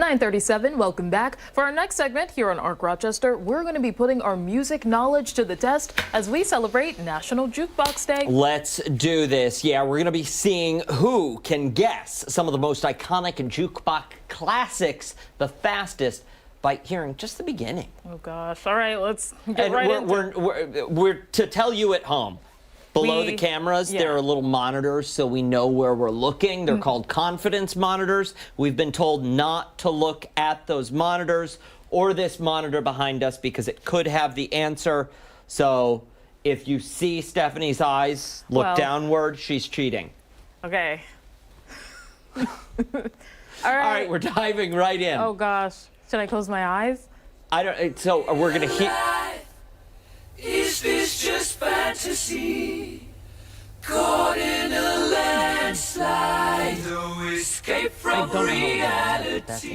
9:37, welcome back. For our next segment here on ARC Rochester, we're going to be putting our music knowledge to the test as we celebrate National Jukebox Day. Let's do this. Yeah, we're going to be seeing who can guess some of the most iconic jukebox classics the fastest by hearing just the beginning. Oh gosh. All right, let's get right into it. We're to tell you at home. Below the cameras, there are little monitors so we know where we're looking. They're called confidence monitors. We've been told not to look at those monitors or this monitor behind us because it could have the answer. So if you see Stephanie's eyes look downward, she's cheating. Okay. All right. All right, we're diving right in. Oh gosh. Should I close my eyes? I don't. So we're gonna hear. Is this just fantasy? Caught in a landslide, no escape from reality.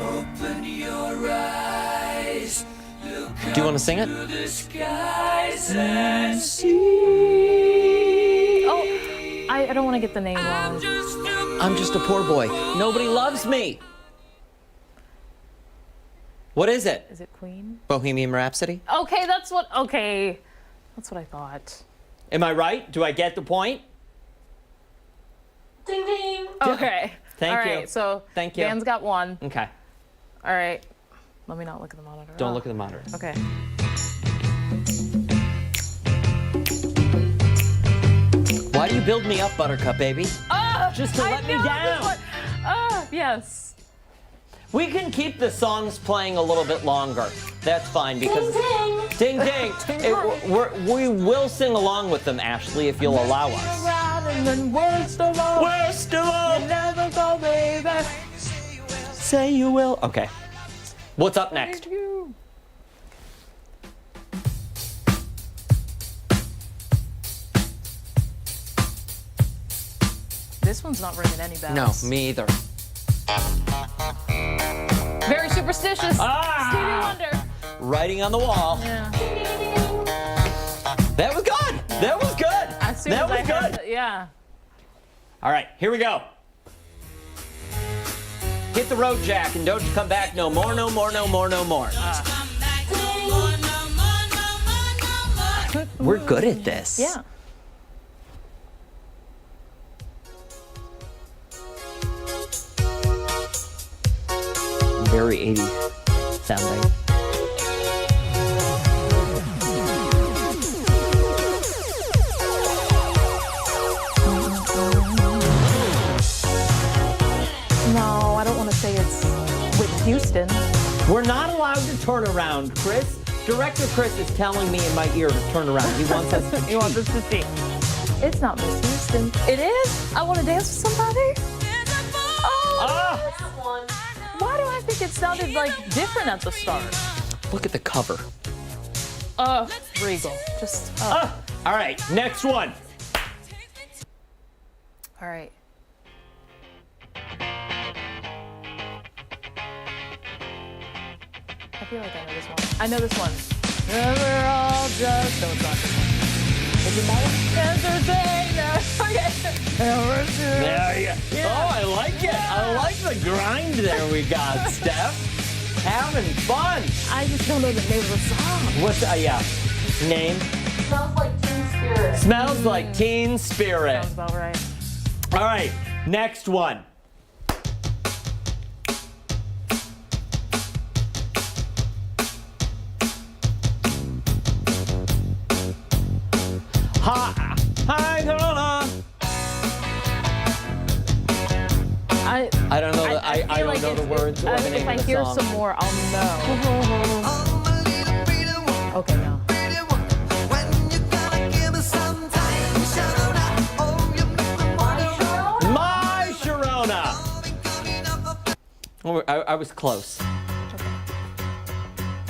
Open your eyes, look Do you want to sing it? to the skies and see. Oh, I don't want to get the name wrong. I'm just a poor boy. Nobody loves me. What is it? Is it Queen? Bohemian Rhapsody? Okay, that's what I thought. Am I right? Do I get the point? Ding ding. Okay. Thank All you. right, so Thank you. Dan's got one. Okay. All right. Let me not look at the monitor. Don't look at the monitor. Okay. Why do you build me up, Buttercup, baby? Just to let me down. Yes. We can keep the songs playing a little bit longer. That's fine because Ding ding. We will sing along with them, Ashley, if you'll allow us. Worst of all, Worst of all, you never go, baby. say you will. Okay. What's up next? This one's not ringing any bells. No, me either. Very superstitious. Stevie Wonder. Writing on the wall. Yeah. That was good. That was good. As soon That as was I heard good. it, yeah. All right, here we go. Hit the road, Jack, and don't come back no more, no more, no more, no more. We're good at this. Yeah. Very 80s sounding. No, I don't want to say it's with Houston. We're not allowed to turn around, Chris. Director Chris is telling me in my ear to turn around. He wants us to He wants us to see. It's not Miss Houston. It is? I want to dance with somebody? Oh! Why do I think it sounded like different at the start? Look at the cover. Regal. Just, All right, next one. All right. I feel like I know this one. I know this one. We're all just... No, it's not this one. Is it that one? Entertainer. There you go. Oh, I like it. I like the grind there we got, Steph. Having fun. I just don't know the name of the song. What's, name? Smells like Teen Spirit. Smells like Teen Spirit. Sounds about right. All right, next one. Hi, Corona. I don't know. I feel don't know the words or the name If I of the hear song. some more, I'll know. Okay, no. My Sharona. Oh, I was close.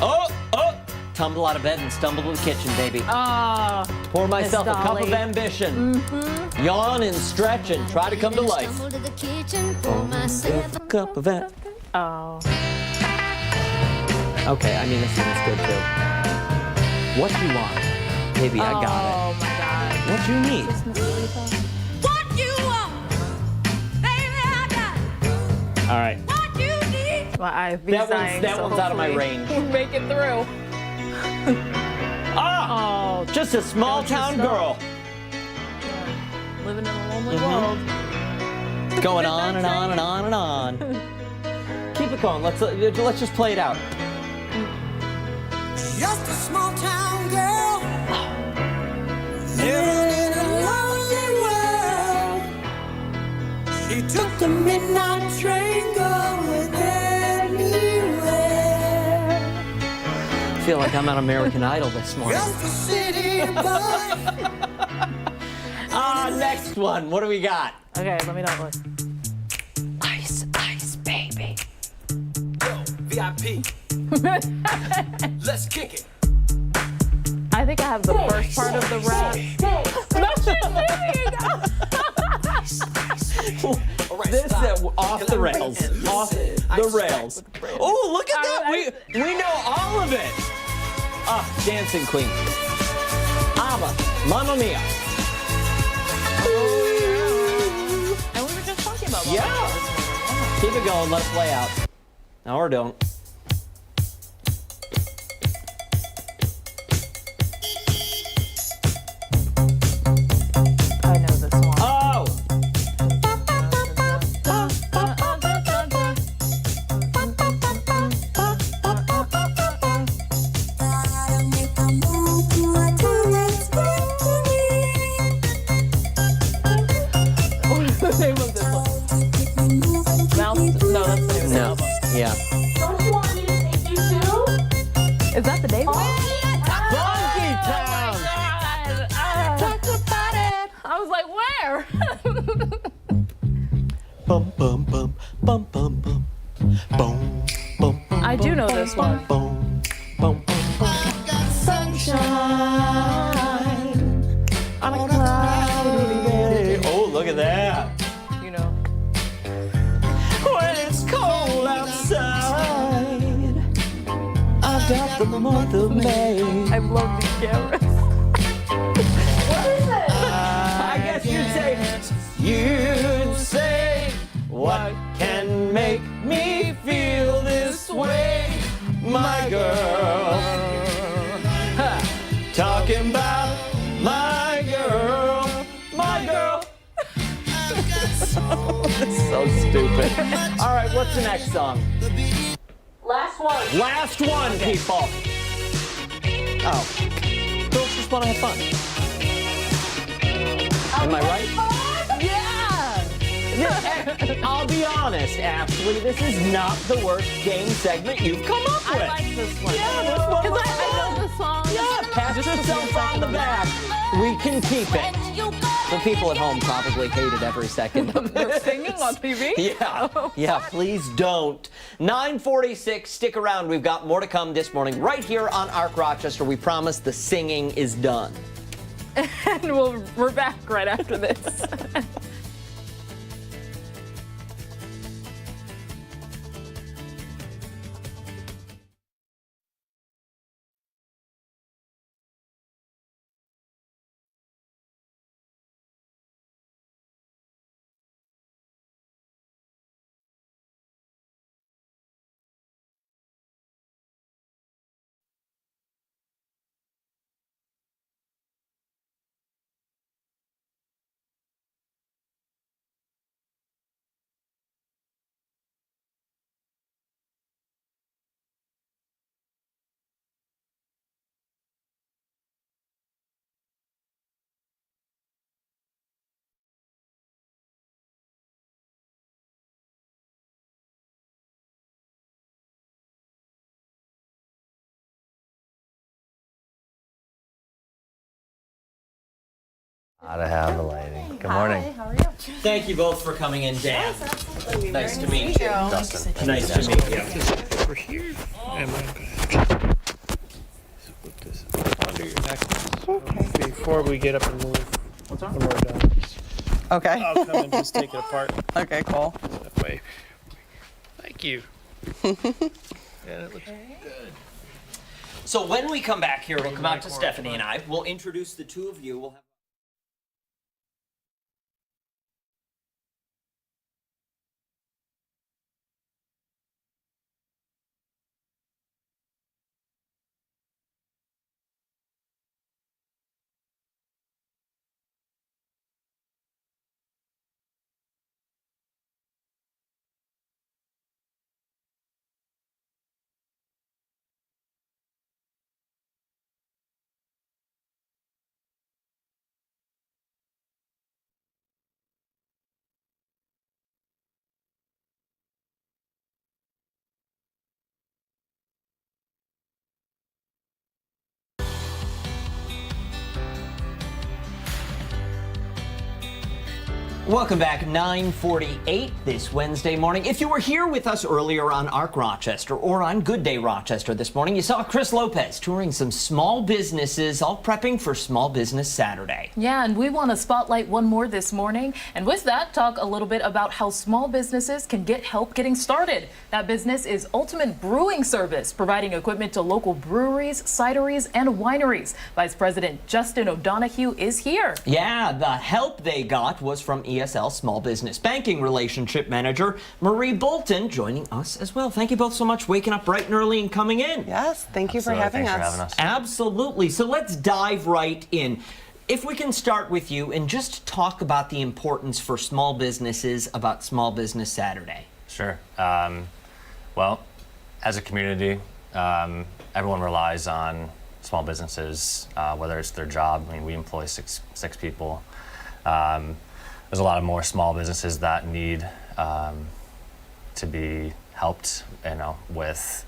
Oh! Tumble out of bed and stumble to the kitchen, baby. Pour myself a cup of ambition. Yawn and stretch and try to come to life. A cup of it. Oh. Okay, I mean, this one's good too. What you want? Baby, I got it. Oh my God. What you need? What you want, baby, I got it. All right. My IFB's dying. That one's out of my range. We'll make it through. Oh, just a small town girl. Living in a lonely world. Going on and on and on and on. Keep it going. Let's just play it out. Just a small town girl living in a lonely world. She took the midnight train going anywhere. I feel like I'm on American Idol this morning. Just a city boy. Next one. What do we got? Okay, let me not look. Ice, ice, baby. Yo, VIP. Let's kick it. I think I have the first part of the rap. This is off the rails. Off the rails. Oh, look at that. We know all of it. Dancing Queen. ABBA. Mamma Mia. And we were just talking about Yeah. Keep it going. Let it play out. No, or don't. I know this one. Oh! What's the name of this one? Mouse? No, that's the name of the album. Yeah. Don't you want me to take you to? Is that the name? Funky Town! Talk about it. I was like, where? Bum bum bum bum bum bum. Boom bum. I do know this one. Boom bum bum. Sunshine on a cloudy day. Oh, look at that. You know. When it's cold outside, I've got the month of May. I love these cameras. I guess you'd say, what can make me feel this way, my girl? Ha, talking about my girl, my girl. It's so stupid. All right, what's the next song? Last one. Last one, people. Oh, girls just want to have fun. Am I right? Yeah! I'll be honest, Ashley, this is not the worst game segment you've come up with. I like this one. Yeah, this one Because was I know the song. Yeah, pat yourself on the back. We can keep it. The people at home probably hated every second of They're this. singing on TV? Yeah, please don't. 9:46, stick around. We've got more to come this morning right here on Arc Rochester. We promise the singing is done. And we're back right after this. Gotta have the lighting. Good morning. Hi, how are you? Thank you both for coming in, Dan. Absolutely. Nice Very to meet you. Dustin. Nice to meet you. Over here, and I'm gonna put this under your necklace. Okay. Before we get up and move. What's on? When we're done. Okay. I'll come and just take it apart. Okay, cool. That way. Thank you. Yeah, it looks good. So when we come back here, we'll come out to Stephanie and I. We'll introduce the two of you. We'll have Welcome back, 9:48 this Wednesday morning. If you were here with us earlier on ARC Rochester or on Good Day Rochester this morning, you saw Chris Lopez touring some small businesses, all prepping for Small Business Saturday. Yeah, and we want to spotlight one more this morning. And with that, talk a little bit about how small businesses can get help getting started. That business is Ultimate Brewing Service, providing equipment to local breweries, cideries, and wineries. Vice President Justin O'Donohue is here. Yeah, the help they got was from ESL Small Business Banking Relationship Manager Marie Bolton, joining us as well. Thank you both so much, waking up bright and early and coming in. Yes, thank you for having us. Absolutely. So let's dive right in. If we can start with you and just talk about the importance for small businesses about Small Business Saturday. Sure. Well, as a community, everyone relies on small businesses, whether it's their job. I mean, we employ six people. There's a lot of more small businesses that need to be helped, with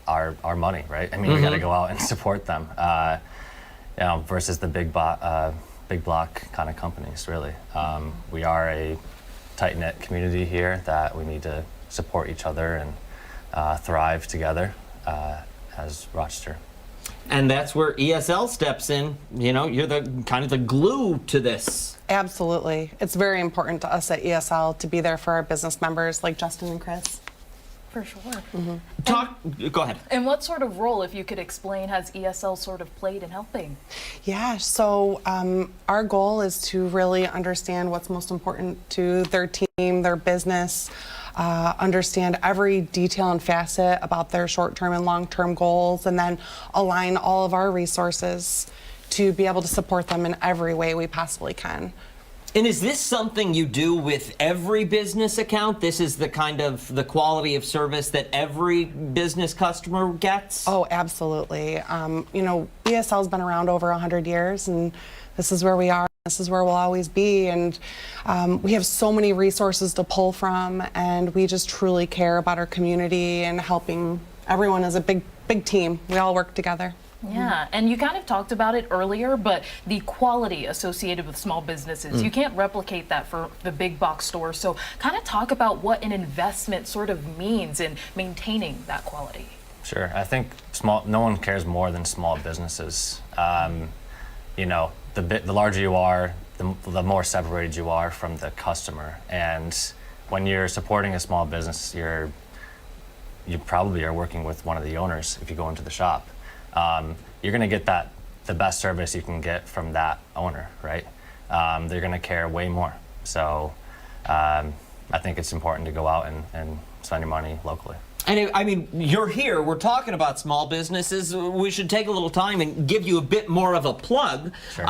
our money, right? I mean, we got to go out and support them, versus the big block kind of companies. Really, we are a tight-knit community here that we need to support each other and thrive together as Rochester. And that's where ESL steps in. You're the kind of the glue to this. Absolutely. It's very important to us at ESL to be there for our business members like Justin and Chris. For sure. Go ahead. And what sort of role, if you could explain, has ESL sort of played in helping? Yeah, so our goal is to really understand what's most important to their team, their business, understand every detail and facet about their short-term and long-term goals, and then align all of our resources to be able to support them in every way we possibly can. And is this something you do with every business account? This is the kind of the quality of service that every business customer gets? Oh, absolutely. ESL's been around over 100 years, and this is where we are. This is where we'll always be, and we have so many resources to pull from, and we just truly care about our community and helping everyone as a big team. We all work together. Yeah, and you kind of talked about it earlier, but the quality associated with small businesses, you can't replicate that for the big box stores. So kind of talk about what an investment sort of means in maintaining that quality. Sure. I think no one cares more than small businesses. The larger you are, the more separated you are from the customer. And when you're supporting a small business, you probably are working with one of the owners if you go into the shop. You're going to get the best service you can get from that owner, right? They're going to care way more. So I think it's important to go out and spend your money locally. And you're here, we're talking about small businesses. We should take a little time and give you a bit more of a plug. Sure.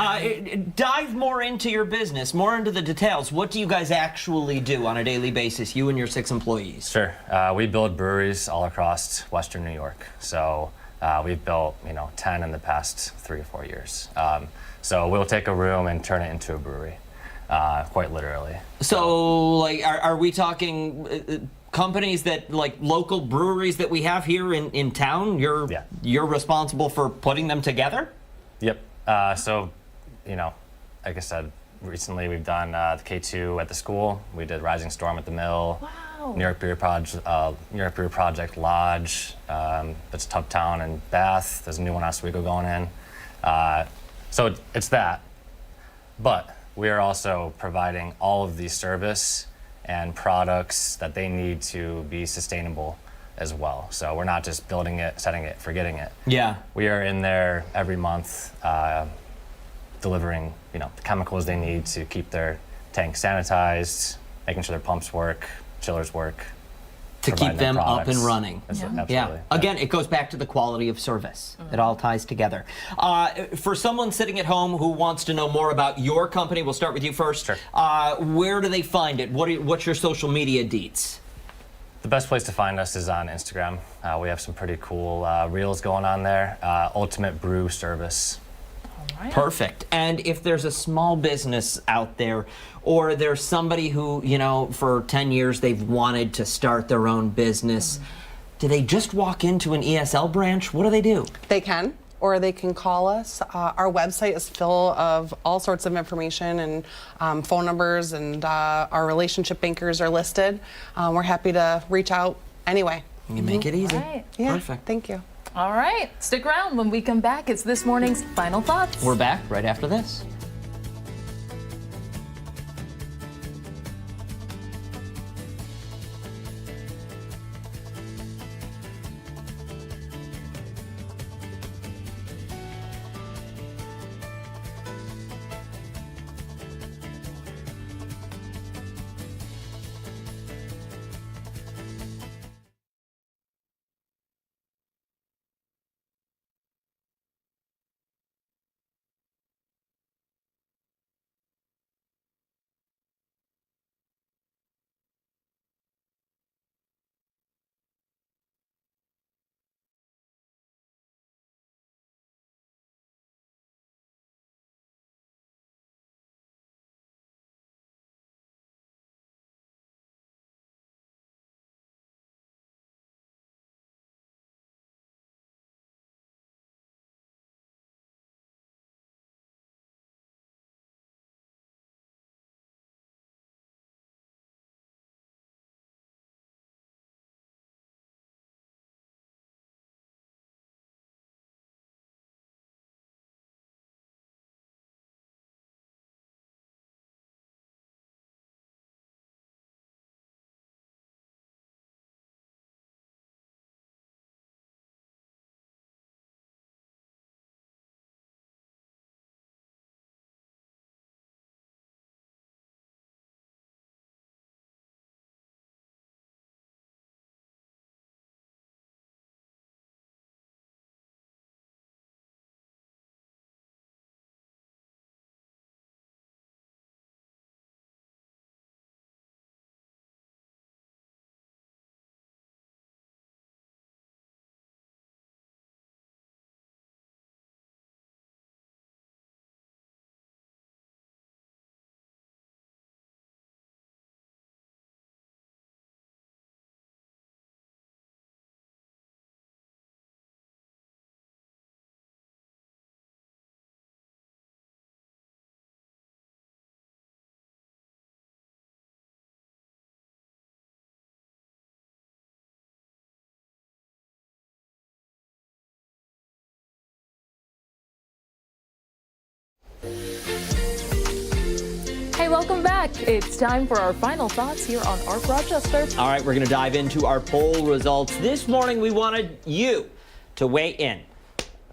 Dive more into your business, more into the details. What do you guys actually do on a daily basis, you and your 6 employees? Sure. We build breweries all across Western New York. So we've built, 10 in the past 3 or 4 years. So we'll take a room and turn it into a brewery, quite literally. So, are we talking companies that, local breweries that we have here in town? You're responsible for putting them together? Yep. Like I said, recently we've done the K2 at the school. We did Rising Storm at the Mill. Wow. New York Beer Project Lodge. That's Tubtown and Bath. There's a new one Oswego going in. So it's that. But we are also providing all of the service and products that they need to be sustainable as well. So we're not just building it, setting it, forgetting it. Yeah. We are in there every month delivering, the chemicals they need to keep their tanks sanitized, making sure their pumps work, chillers work. To keep them up and running. Absolutely. Yeah. Again, it goes back to the quality of service. It all ties together. For someone sitting at home who wants to know more about your company, we'll start with you first. Sure. Where do they find it? What's your social media deets? The best place to find us is on Instagram. We have some pretty cool reels going on there. Ultimate Brew Service. All right. Perfect. And if there's a small business out there, or there's somebody who, for 10 years they've wanted to start their own business, do they just walk into an ESL branch? What do they do? They can, or they can call us. Our website is full of all sorts of information and phone numbers, and our relationship bankers are listed. We're happy to reach out anyway. You make it easy. Right. Yeah, Perfect. thank you. All right, stick around. When we come back, it's this morning's Final Thoughts. We're back right after this. Hey, welcome back. It's time for our final thoughts here on ARC Rochester. All right, we're going to dive into our poll results. This morning, we wanted you to weigh in,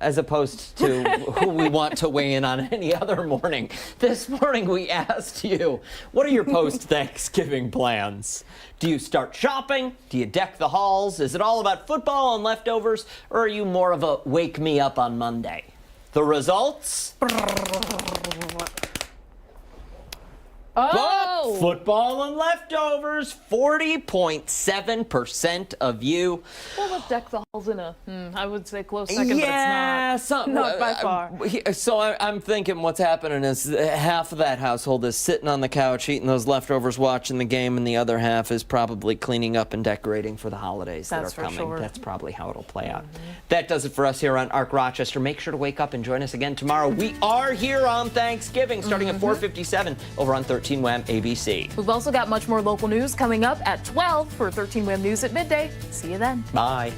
as opposed to who we want to weigh in on any other morning. This morning, we asked you, what are your post-Thanksgiving plans? Do you start shopping? Do you deck the halls? Is it all about football and leftovers? Or are you more of a wake me up on Monday? The results? Oh! Football and leftovers, 40.7% of you. Well, let's deck the halls in a, I would say close second, Yeah, but it's not. Not by far. So I'm thinking what's happening is half of that household is sitting on the couch eating those leftovers, watching the game, and the other half is probably cleaning up and decorating for the holidays That's that are for coming. sure. That's probably how it'll play out. That does it for us here on ARC Rochester. Make sure to wake up and join us again tomorrow. We are here on Thanksgiving, starting at 4:57 over on 13 WHAM ABC. We've also got much more local news coming up at 12 for 13 WHAM News at midday. See you then. Bye.